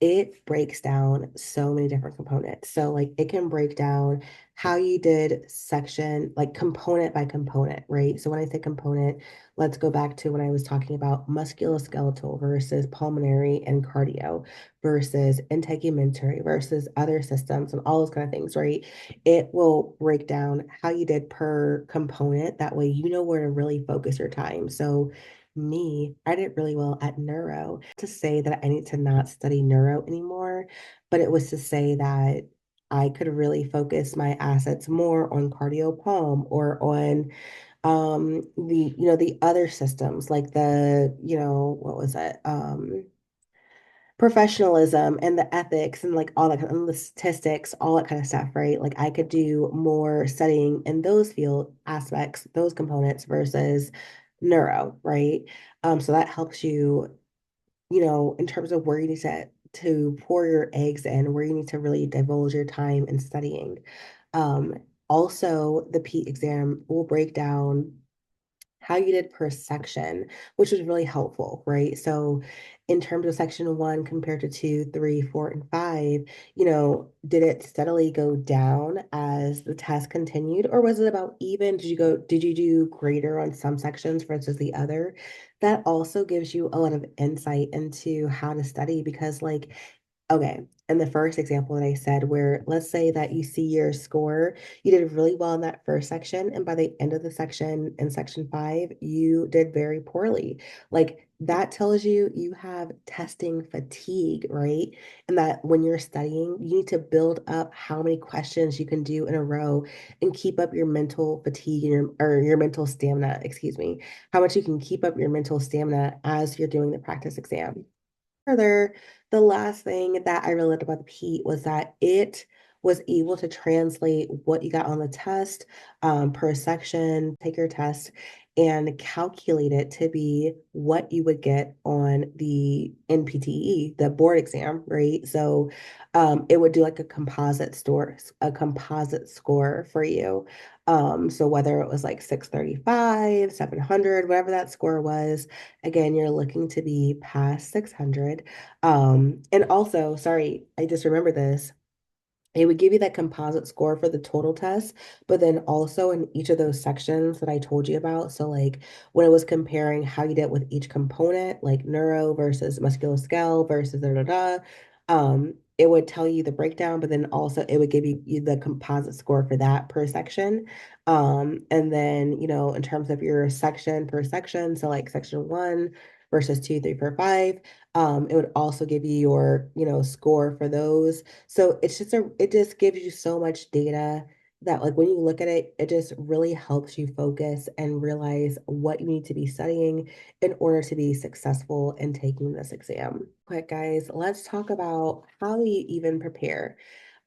It breaks down so many different components. So like it can break down how you did section, like component by component, right? So when I say component, let's go back to when I was talking about musculoskeletal versus pulmonary and cardio versus integumentary versus other systems and all those kind of things, right? It will break down how you did per component. That way, you know where to really focus your time. So, me, I did really well at neuro. To say that I need to not study neuro anymore, but it was to say that I could really focus my assets more on cardio pulm or on the other systems like what was it? Professionalism and the ethics and like all that and the statistics, all that kind of stuff, right? Like I could do more studying in those field aspects, those components versus neuro, right? So that helps you, in terms of where you need to pour your eggs in, where you need to really divulge your time in studying. Um, Also, the P exam will break down how you did per section, which was really helpful, right? So, in terms of section one compared to two, three, four, and five, did it steadily go down as the test continued, or was it about even? Did you do greater on some sections versus the other? That also gives you a lot of insight into how to study because, like, okay. And the first example that I said, where let's say that you see your score, you did really well in that first section, and by the end of the section in section five, you did very poorly. Like that tells you you have testing fatigue, right? And that when you're studying, you need to build up how many questions you can do in a row and keep up your mental fatigue and your mental stamina, excuse me, how much you can keep up your mental stamina as you're doing the practice exam. Further, the last thing that I really liked about the Pete was that it was able to translate what you got on the test per section, take your test, and calculate it to be what you would get on the NPTE, the board exam, right? So it would do like a composite score for you. So whether it was like 635, 700, whatever that score was, again, you're looking to be past 600. And also, sorry, I just remember this. It would give you that composite score for the total test, but then also in each of those sections that I told you about. So, like when it was comparing how you did with each component, like neuro versus musculoskeletal versus da da da, it would tell you the breakdown, but then also it would give you the composite score for that per section. And then, in terms of your section per section, so like section one versus two, three, four, five, it would also give you your, score for those. So it just gives you so much data that like when you look at it, it just really helps you focus and realize what you need to be studying in order to be successful in taking this exam. Quick, guys, let's talk about how you even prepare.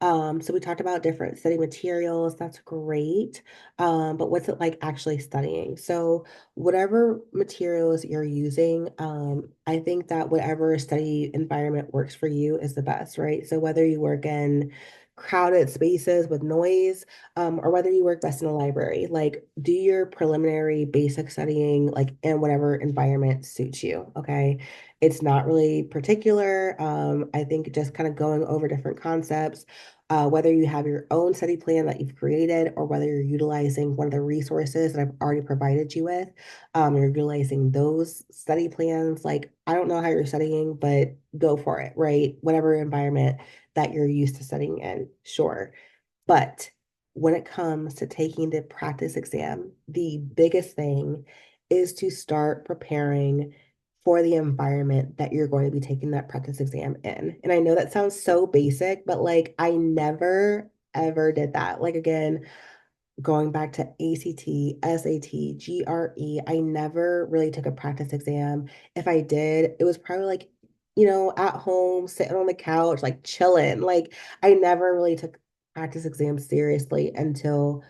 So we talked about different study materials. That's great. But what's it like actually studying? So whatever materials you're using, I think that whatever study environment works for you is the best, right? So whether you work in crowded spaces with noise, or whether you work best in a library, like do your preliminary basic studying like in whatever environment suits you. Okay. It's not really particular. I think just kind of going over different concepts, whether you have your own study plan that you've created or whether you're utilizing one of the resources that I've already provided you with, you're utilizing those study plans. Like, I don't know how you're studying, but go for it, right? Whatever environment that you're used to studying in, sure. But when it comes to taking the practice exam, the biggest thing is to start preparing for the environment that you're going to be taking that practice exam in. And I know that sounds so basic, but like I never ever did that. Like again, going back to ACT, SAT, GRE, I never really took a practice exam. If I did, it was probably like, at home, sitting on the couch, like chilling. Like I never really took practice exams seriously until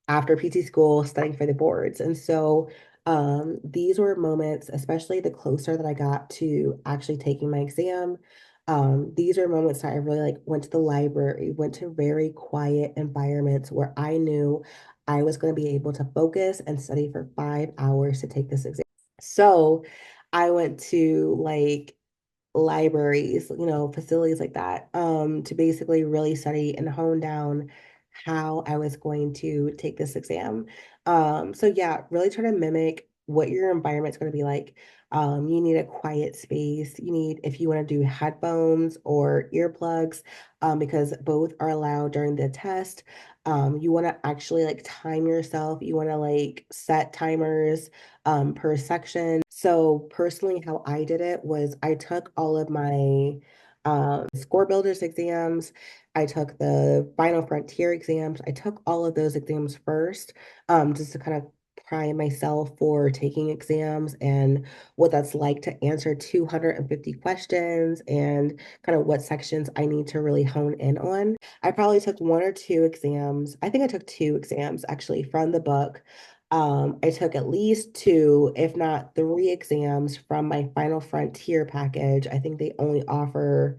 after PT school studying for the boards. And so these were moments, especially the closer that I got to actually taking my exam. These are moments that I really like went to the library, went to very quiet environments where I knew I was going to be able to focus and study for 5 hours to take this exam. So I went to like libraries, facilities like that, to basically really study and hone down how I was going to take this exam. So yeah, really try to mimic what your environment's going to be like. You need a quiet space. You need, if you want to do headphones or earplugs, because both are allowed during the test. You want to actually like time yourself. You want to like set timers per section. So personally, how I did it was I took all of my score builders exams. I took the final frontier exams. I took all of those exams first, just to kind of prime myself for taking exams and what that's like to answer 250 questions and kind of what sections I need to really hone in on. I probably took one or two exams. I think I took two exams actually from the book. I took at least two, if not three exams from my Final Frontier package. I think they offer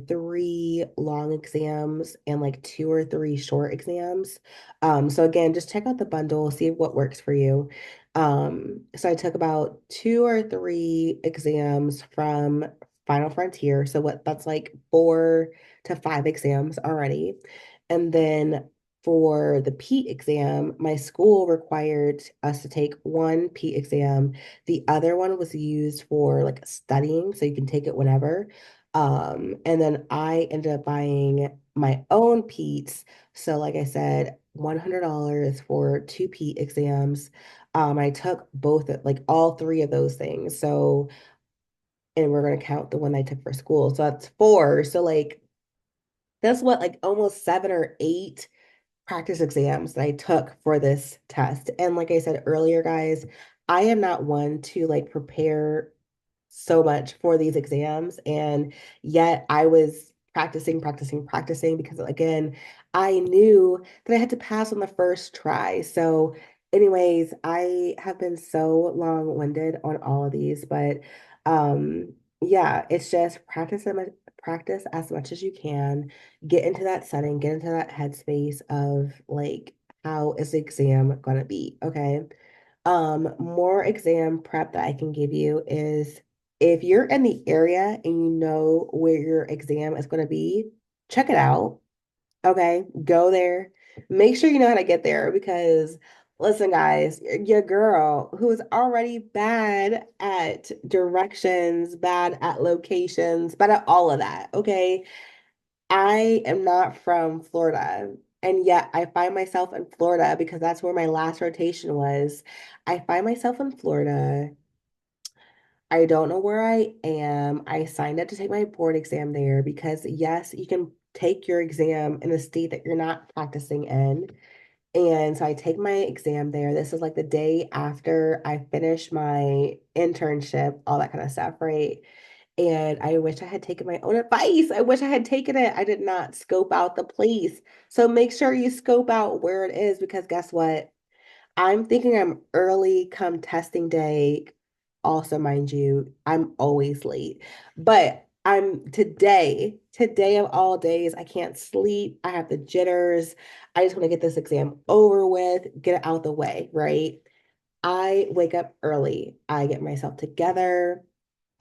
three long exams and like two or three short exams. So again, just check out the bundle, see what works for you. So I took about two or three exams from Final Frontier. So what that's like 4 to 5 exams already. And then for the PEAT exam, my school required us to take one PEAT exam. The other one was used for like studying, so you can take it whenever. And then I ended up buying my own Pete's. So, like I said, $100 for two Pete exams. I took both, like all three of those things. So, and we're going to count the one I took for school. So that's four. So, like, that's what, like almost 7 or 8 practice exams that I took for this test. And like I said earlier, guys, I am not one to like prepare so much for these exams. And yet I was practicing, practicing, practicing because, again, I knew that I had to pass on the first try. So, anyways, I have been so long-winded on all of these, but yeah, it's just practice as much as you can, get into that setting, get into that headspace of like, how is the exam gonna be? Okay. More exam prep that I can give you is if you're in the area and you know where your exam is going to be, check it out. Okay, go there. Make sure you know how to get there because listen, guys, your girl who is already bad at directions, bad at locations, bad at all of that. Okay, I am not from Florida, and yet I find myself in Florida because that's where my last rotation was. I find myself in Florida. I don't know where I am. I signed up to take my board exam there because, yes, you can take your exam in a state that you're not practicing in. And so I take my exam there. This is like the day after I finish my internship, all that kind of stuff, right? And I wish I had taken my own advice. I wish I had taken it. I did not scope out the place. So make sure you scope out where it is because guess what? I'm thinking I'm early come testing day. Also, mind you, I'm always late. But I'm today of all days, I can't sleep. I have the jitters. I just want to get this exam over with, get it out the way, right? I wake up early. I get myself together.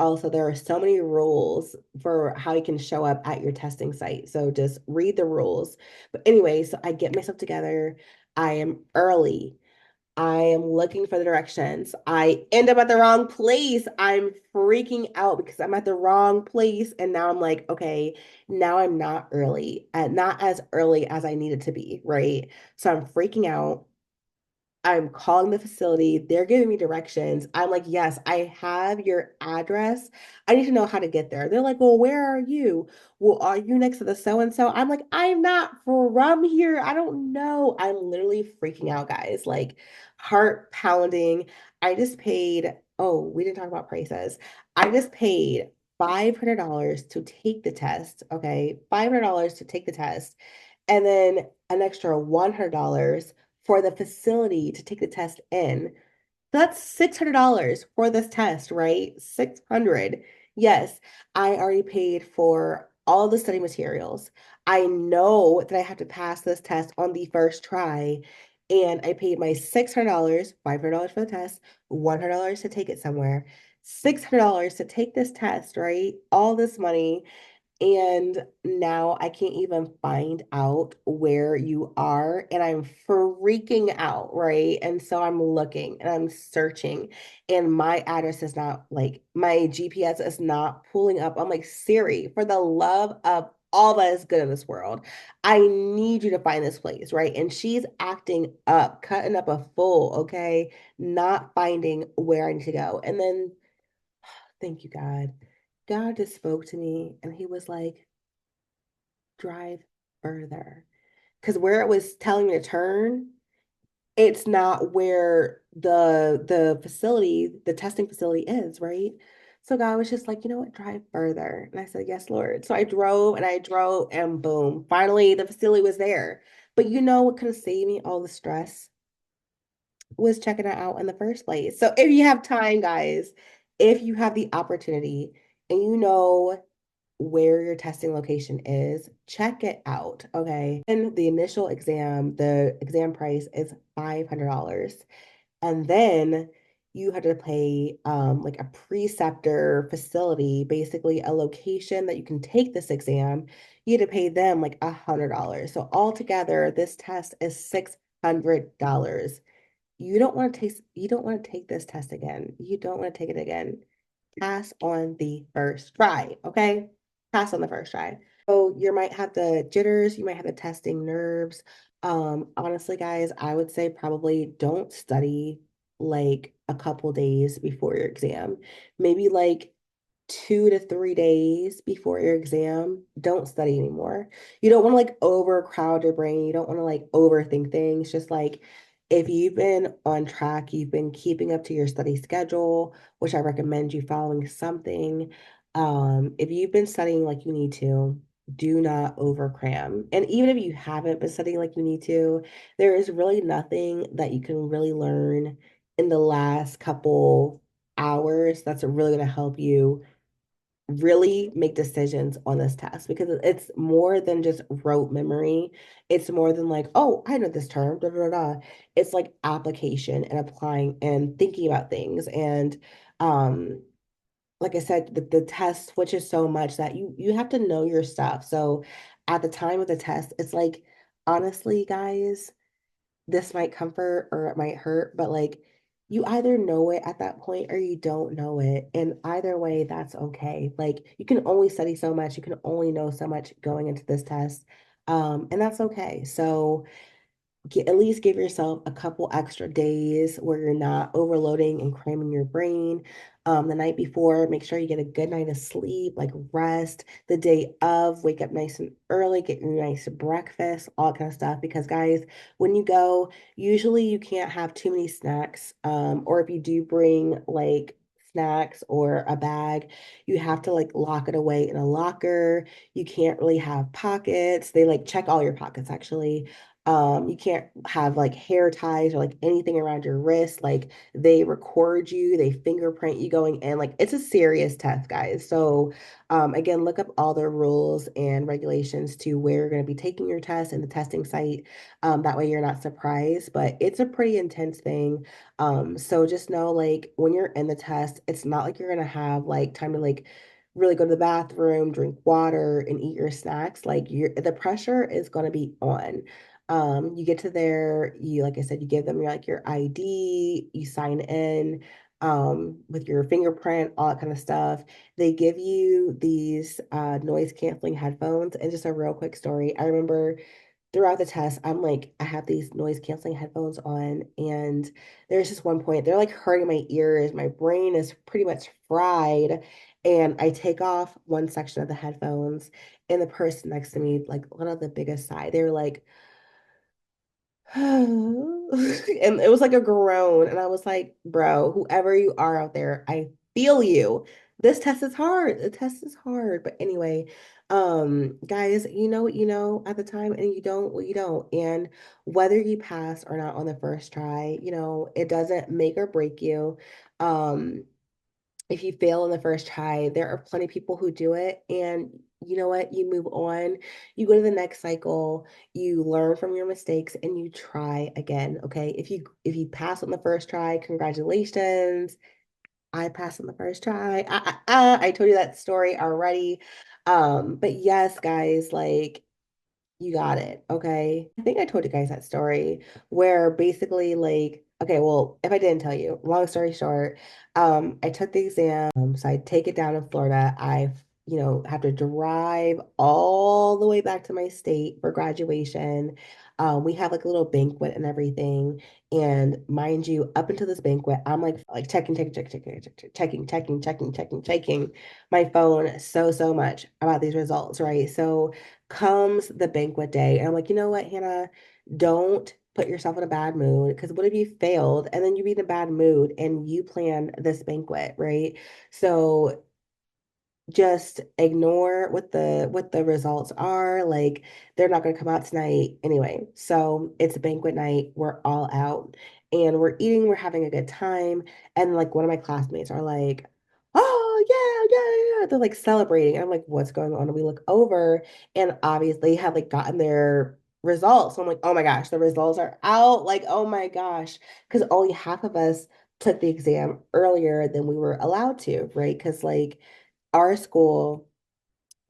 Also, there are so many rules for how you can show up at your testing site. So just read the rules. But anyway, so I get myself together. I am early. I am looking for the directions. I end up at the wrong place. I'm freaking out because I'm at the wrong place. And now I'm like, okay, now I'm not early, not as early as I needed to be, right? So I'm freaking out. I'm calling the facility. They're giving me directions. I'm like, yes, I have your address. I need to know how to get there. They're like, well, where are you? Well, are you next to the so and so? I'm like, I'm not from here. I don't know. I'm literally freaking out, guys. Like, heart pounding. I just paid, oh, we didn't talk about prices. I just paid $500 to take the test. Okay. $500 to take the test. And then an extra $100 for the facility to take the test in. That's $600 for this test, right? 600. Yes, I already paid for all the study materials. I know that I have to pass this test on the first try, and I paid my $600, $500 for the test, $100 to take it somewhere, $600 to take this test, right? All this money. And now I can't even find out where you are. And I'm freaking out, right? And so I'm looking and I'm searching, and my address is not like my GPS is not pulling up. I'm like, Siri, for the love of all that is good in this world, I need you to find this place, right? And she's acting up, cutting up a fool, okay? Not finding where I need to go. And then, thank you, God. God just spoke to me and he was like, drive further. Because where it was telling me to turn, it's not where the facility, the testing facility is, right? So God was just like, you know what, drive further. And I said, yes, Lord. So I drove and I drove and boom, finally the facility was there. But you know what could have saved me all the stress was checking it out in the first place. So if you have time, guys, if you have the opportunity and you know where your testing location is, check it out, okay? And the initial exam, the exam price is $500. And then you have to pay like a preceptor facility, basically a location that you can take this exam. You have to pay them like $100. So altogether, this test is $600. You don't want to take this test again. You don't want to take it again. Pass on the first try, okay? Pass on the first try. So you might have the jitters, you might have the testing nerves. Honestly, guys, I would say probably don't study like a couple days before your exam. Maybe like 2 to 3 days before your exam, don't study anymore. You don't want to like overcrowd your brain. You don't want to like overthink things. Just like if you've been on track, you've been keeping up to your study schedule, which I recommend you following something. If you've been studying like you need to, do not overcram. And even if you haven't been studying like you need to, there is really nothing that you can really learn in the last couple hours that's really going to help you really make decisions on this test because it's more than just rote memory. It's more than like, oh, I know this term, da, da, da, da. It's like application and applying and thinking about things. And um, like I said, the test switches so much that you have to know your stuff. So at the time of the test, it's like, honestly, guys, this might comfort or it might hurt, but like you either know it at that point or you don't know it. And either way, that's okay. Like you can only study so much, you can only know so much going into this test. And that's okay. So at least give yourself a couple extra days where you're not overloading and cramming your brain. The night before, make sure you get a good night of sleep, like rest. The day of, wake up nice and early, get your nice breakfast, all that kind of stuff. Because guys, when you go, usually you can't have too many snacks. Or if you do bring like snacks or a bag, you have to like lock it away in a locker. You can't really have pockets. They like check all your pockets actually. You can't have like hair ties or like anything around your wrist. Like they record you, they fingerprint you going in. Like it's a serious test, guys. So again, look up all the rules and regulations to where you're going to be taking your test and the testing site. That way you're not surprised, but it's a pretty intense thing. So just know like when you're in the test, it's not like you're going to have like time to like really go to the bathroom, drink water, and eat your snacks. Like the pressure is going to be on. You get to there, you like I said, you give them your like your ID, you sign in with your fingerprint, all that kind of stuff. They give you these noise canceling headphones. And just a real quick story. I remember throughout the test, I'm like, I have these noise canceling headphones on, and there's just one point, they're like hurting my ears. My brain is pretty much fried. And I take off one section of the headphones, and the person next to me, like one of the biggest sigh, they're like, and it was like a groan. And I was like, bro, whoever you are out there, I feel you. This test is hard. The test is hard. But anyway, guys, you know what you know at the time, and you don't what you don't. And whether you pass or not on the first try, it doesn't make or break you. Um, if you fail in the first try, there are plenty of people who do it. And you know what? You move on, you go to the next cycle, you learn from your mistakes and you try again. Okay. If you pass on the first try, congratulations. I passed on the first try. I told you that story already. But yes, guys, like you got it. Okay. I think I told you guys that story where basically like, okay, well, if I didn't tell you, long story short, I took the exam. So I take it down in Florida. Have to drive all the way back to my state for graduation. We have like a little banquet and everything. And mind you, up until this banquet, I'm like checking my phone so much about these results, right? So comes the banquet day, and I'm like, you know what, Hannah, don't put yourself in a bad mood because what if you failed and then you be in a bad mood and you plan this banquet, right? So just ignore what the results are. Like they're not going to come out tonight anyway. So it's a banquet night. We're all out and we're eating, we're having a good time. And like one of my classmates are like, oh yeah. They're like celebrating. And I'm like, what's going on? And we look over and obviously have like gotten their results. So I'm like, oh my gosh, the results are out. Like, oh my gosh. Because only half of us took the exam earlier than we were allowed to, right? Because like our school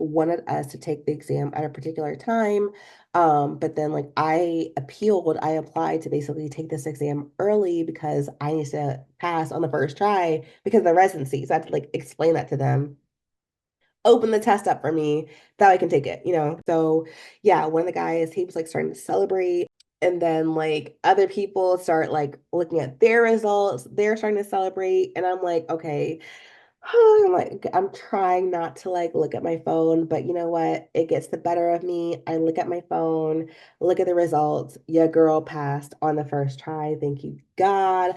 wanted us to take the exam at a particular time. But then like I appealed, I applied to basically take this exam early because I need to pass on the first try because of the residency. So I had to like explain that to them, open the test up for me that I can take it. So yeah, one of the guys, he was like starting to celebrate. And then like other people start like looking at their results, they're starting to celebrate. And I'm like, okay, I'm like, I'm trying not to like look at my phone, but you know what? It gets the better of me. I look at my phone, look at the results. Your girl passed on the first try. Thank you, God.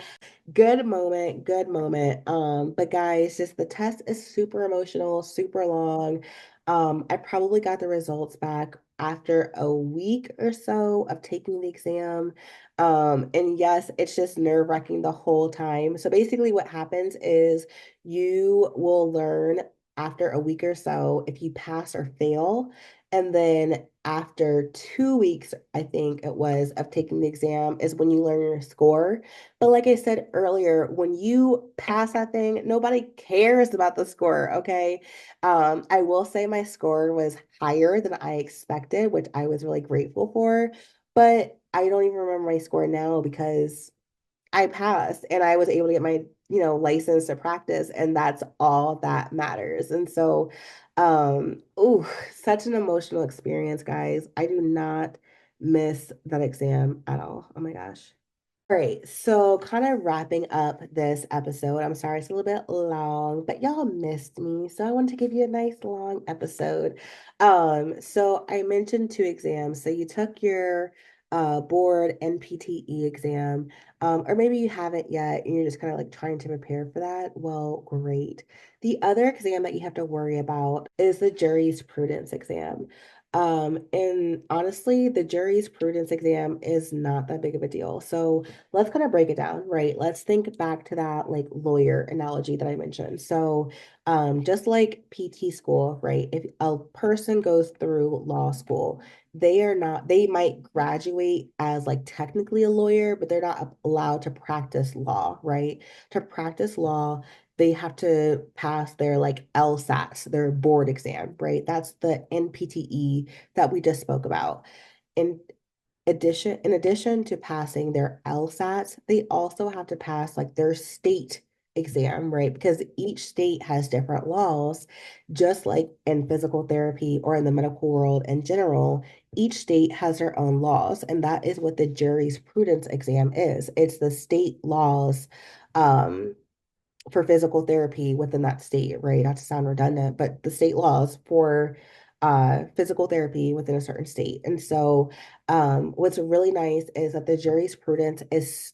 Good moment, good moment. But guys, just the test is super emotional, super long. I probably got the results back after a week or so of taking the exam. And yes, it's just nerve-wracking the whole time. So basically what happens is you will learn after a week or so if you pass or fail. And then after 2 weeks, I think it was, of taking the exam is when you learn your score. But like I said earlier, when you pass that thing, nobody cares about the score, okay? I will say my score was higher than I expected, which I was really grateful for. But I don't even remember my score now because I passed and I was able to get my license to practice, and that's all that matters. And so, ooh, such an emotional experience, guys. I do not miss that exam at all. Oh my gosh. All right, so kind of wrapping up this episode. I'm sorry it's a little bit long, but y'all missed me, so I wanted to give you a nice long episode. So I mentioned two exams. So you took your board NPTE exam, or maybe you haven't yet and you're just kind of like trying to prepare for that, well, great. The other exam that you have to worry about is the jury's prudence exam. And honestly, the jury's prudence exam is not that big of a deal. So let's kind of break it down, right? Let's think back to that like lawyer analogy that I mentioned. So just like PT school, right? If a person goes through law school, they might graduate as like technically a lawyer, but they're not allowed to practice law, right? To practice law, they have to pass their like LSATs, their board exam, right? That's the NPTE that we just spoke about. In in addition to passing their LSATs, they also have to pass like their state exam, right? Because each state has different laws, just like in physical therapy or in the medical world in general, each state has their own laws, and that is what the jury's prudence exam is. It's the state laws um for physical therapy within that state, right? Not to sound redundant, but the state laws for physical therapy within a certain state. And so what's really nice is that the jury's prudence is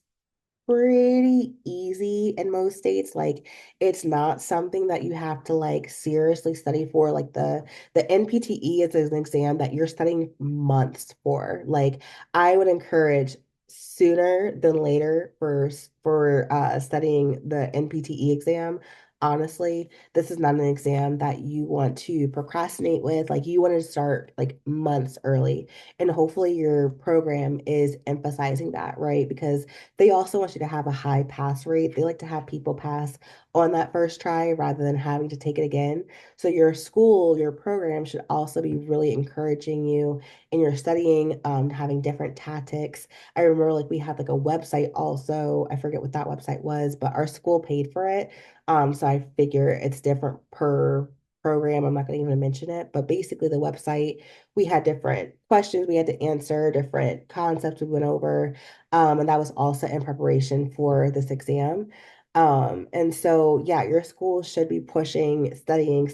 pretty easy in most states. Like it's not something that you have to like seriously study for. Like the NPTE is an exam that you're studying months for. Like I would encourage sooner than later for studying the NPTE exam. Honestly, this is not an exam that you want to procrastinate with. Like you want to start like months early. And hopefully your program is emphasizing that, right? Because they also want you to have a high pass rate. They like to have people pass on that first try rather than having to take it again. So your school, your program should also be really encouraging you in your studying, having different tactics. I remember like we had like a website also. I forget what that website was, but our school paid for it. So I figure it's different per program. I'm not going to even mention it, but basically the website, we had different questions we had to answer, different concepts we went over. And that was also in preparation for this exam. And so, yeah, your school should be pushing studying,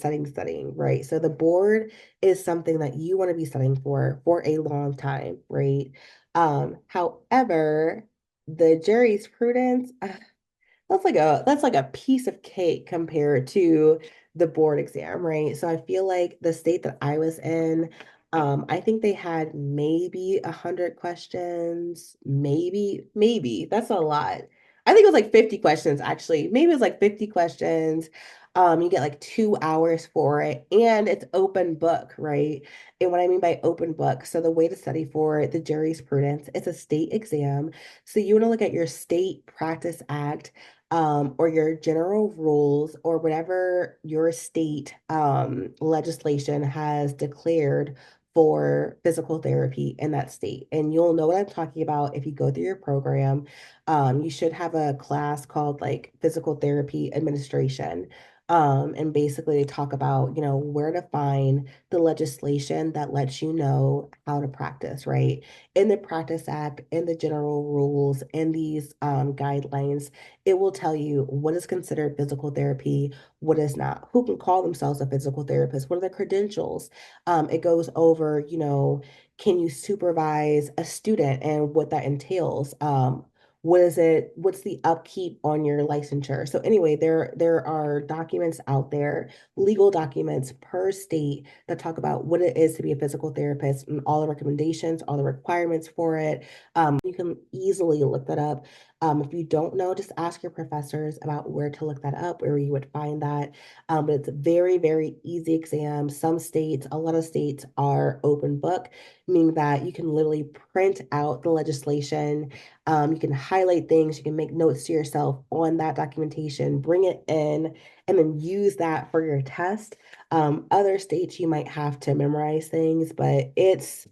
right? So the board is something that you want to be studying for a long time, right? However, the jury's prudence, that's like a piece of cake compared to the board exam, right? So I feel like the state that I was in, I think they had maybe 100 questions, maybe that's a lot. I think it was like 50 questions actually. Maybe it was like 50 questions. You get like 2 hours for it, and it's open book, right? And what I mean by open book, so the way to study for the jury's prudence, it's a state exam. So you want to look at your state practice act or your general rules or whatever your state legislation has declared for physical therapy in that state. And you'll know what I'm talking about if you go through your program. You should have a class called like physical therapy administration. And basically they talk about, where to find the legislation that lets you know how to practice, right? In the Practice Act, in the general rules, in these guidelines, it will tell you what is considered physical therapy, what is not, who can call themselves a physical therapist, what are the credentials. It goes over, can you supervise a student and what that entails? What's the upkeep on your licensure? So anyway, there are documents out there, legal documents per state that talk about what it is to be a physical therapist and all the recommendations, all the requirements for it. You can easily look that up. If you don't know, just ask your professors about where to look that up, where you would find that. But it's a very, very easy exam. Some states, a lot of states are open book, meaning that you can literally print out the legislation. You can highlight things, you can make notes to yourself on that documentation, bring it in, and then use that for your test. Other states, you might have to memorize things, but it's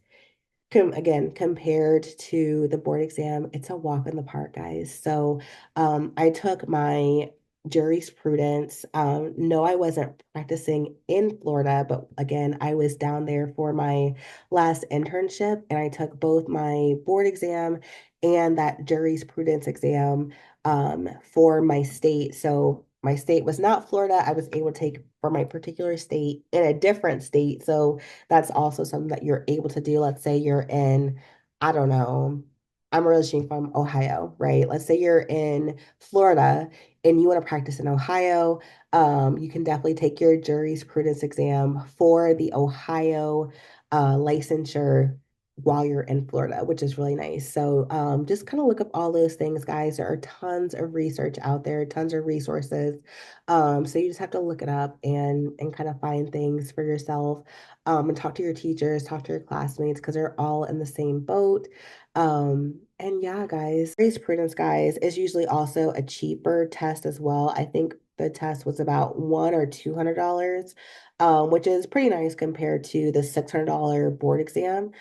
again, compared to the board exam, it's a walk in the park, guys. So I took my jurisprudence. No, I wasn't practicing in Florida, but again, I was down there for my last internship and I took both my board exam and that jurisprudence exam for my state. So my state was not Florida. I was able to take for my particular state in a different state. So that's also something that you're able to do. Let's say you're in I don't know. I'm originally from Ohio, right? Let's say you're in Florida and you want to practice in Ohio. You can definitely take your jurisprudence exam for the Ohio licensure while you're in Florida, which is really nice. So just kind of look up all those things, guys. There are tons of research out there, tons of resources. So you just have to look it up and kind of find things for yourself, and talk to your teachers, talk to your classmates, because they're all in the same boat. And yeah, guys, jurisprudence, guys, is usually also a cheaper test as well. I think the test was about $100 or $200, which is pretty nice compared to the $600 board exam.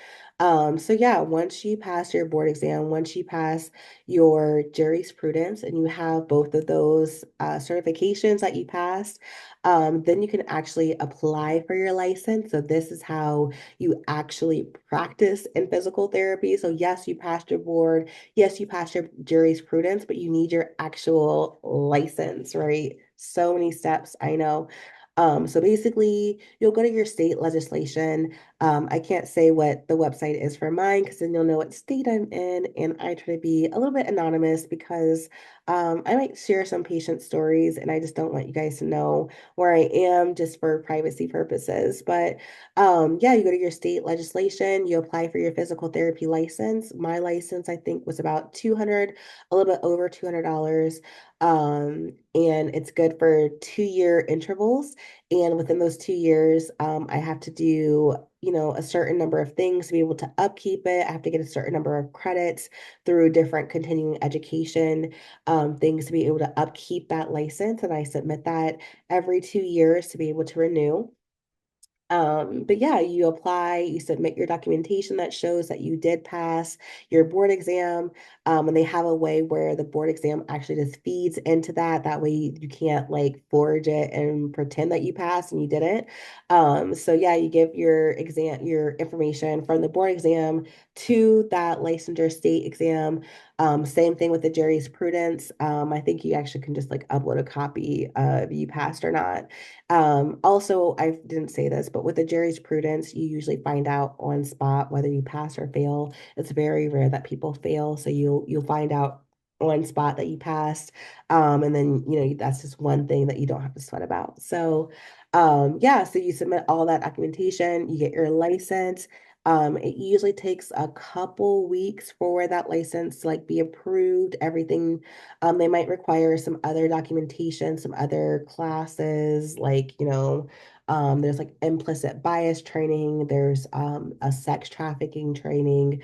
So yeah, once you pass your board exam, once you pass your jurisprudence and you have both of those certifications that you passed, then you can actually apply for your license. So this is how you actually practice in physical therapy. So yes, you passed your board. Yes, you passed your jurisprudence, but you need your actual license, right? So many steps, I know. So basically, you'll go to your state legislation. I can't say what the website is for mine because then you'll know what state I'm in. And I try to be a little bit anonymous because I might share some patient stories and I just don't want you guys to know where I am just for privacy purposes. But yeah, you go to your state legislation, you apply for your physical therapy license. My license, I think, was about 200, a little bit over $200. And it's good for 2 year intervals. And within those 2 years, I have to do, a certain number of things to be able to upkeep it. I have to get a certain number of credits through different continuing education things to be able to upkeep that license. And I submit that every 2 years to be able to renew. But yeah, you apply, you submit your documentation that shows that you did pass your board exam. And they have a way where the board exam actually just feeds into that. That way you can't like forge it and pretend that you passed and you didn't. So yeah, you give your exam, your information from the board exam to that licensure state exam. Same thing with the jurisprudence. I think you actually can just like upload a copy of you passed or not. Also, I didn't say this, but with the jurisprudence, you usually find out on spot whether you pass or fail. It's very rare that people fail, so you'll find out on spot that you passed. And then that's just one thing that you don't have to sweat about. So, yeah, so you submit all that documentation, you get your license. It usually takes a couple weeks for that license to like be approved, everything. They might require some other documentation, some other classes, like, there's like implicit bias training, there's a sex trafficking training,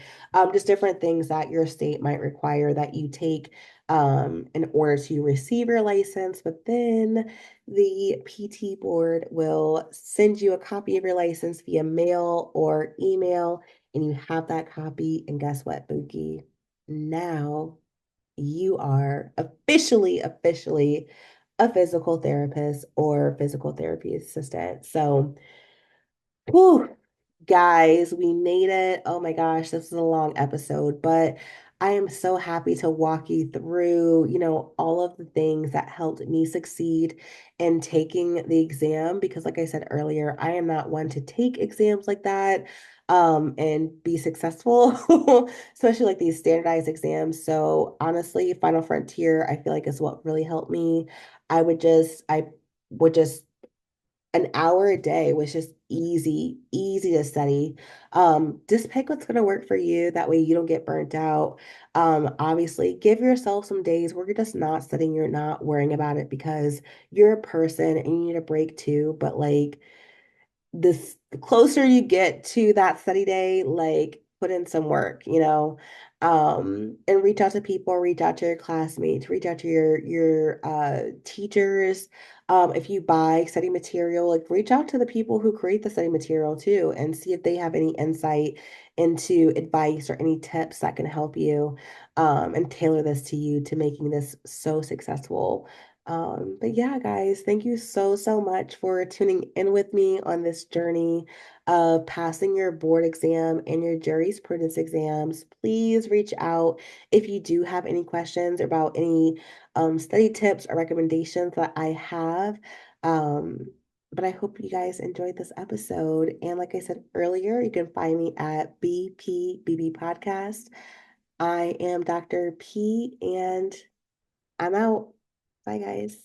just different things that your state might require that you take in order to receive your license. But then the PT board will send you a copy of your license via mail or email, and you have that copy. And guess what, Bookie? Now you are officially a physical therapist or physical therapy assistant. So, whew, guys, we made it. Oh my gosh, this is a long episode, but I am so happy to walk you through, all of the things that helped me succeed in taking the exam because like I said earlier, I am not one to take exams like that and be successful, especially like these standardized exams. So honestly, Final Frontier, I feel like is what really helped me. I would just an hour a day was just easy to study. Just pick what's going to work for you. That way you don't get burnt out. Obviously, give yourself some days where you're just not studying, you're not worrying about it because you're a person and you need a break too. But like, this the closer you get to that study day, like put in some work, and reach out to people, reach out to your classmates, reach out to your teachers. If you buy study material, like reach out to the people who create the study material too and see if they have any insight into advice or any tips that can help you and tailor this to you to making this so successful. But yeah, guys, thank you so much for tuning in with me on this journey of passing your board exam and your jurisprudence exams. Please reach out if you do have any questions about any study tips or recommendations that I have. Um, But I hope you guys enjoyed this episode. And like I said earlier, you can find me at BPBB Podcast. I am Dr. P, and I'm out. Bye, guys.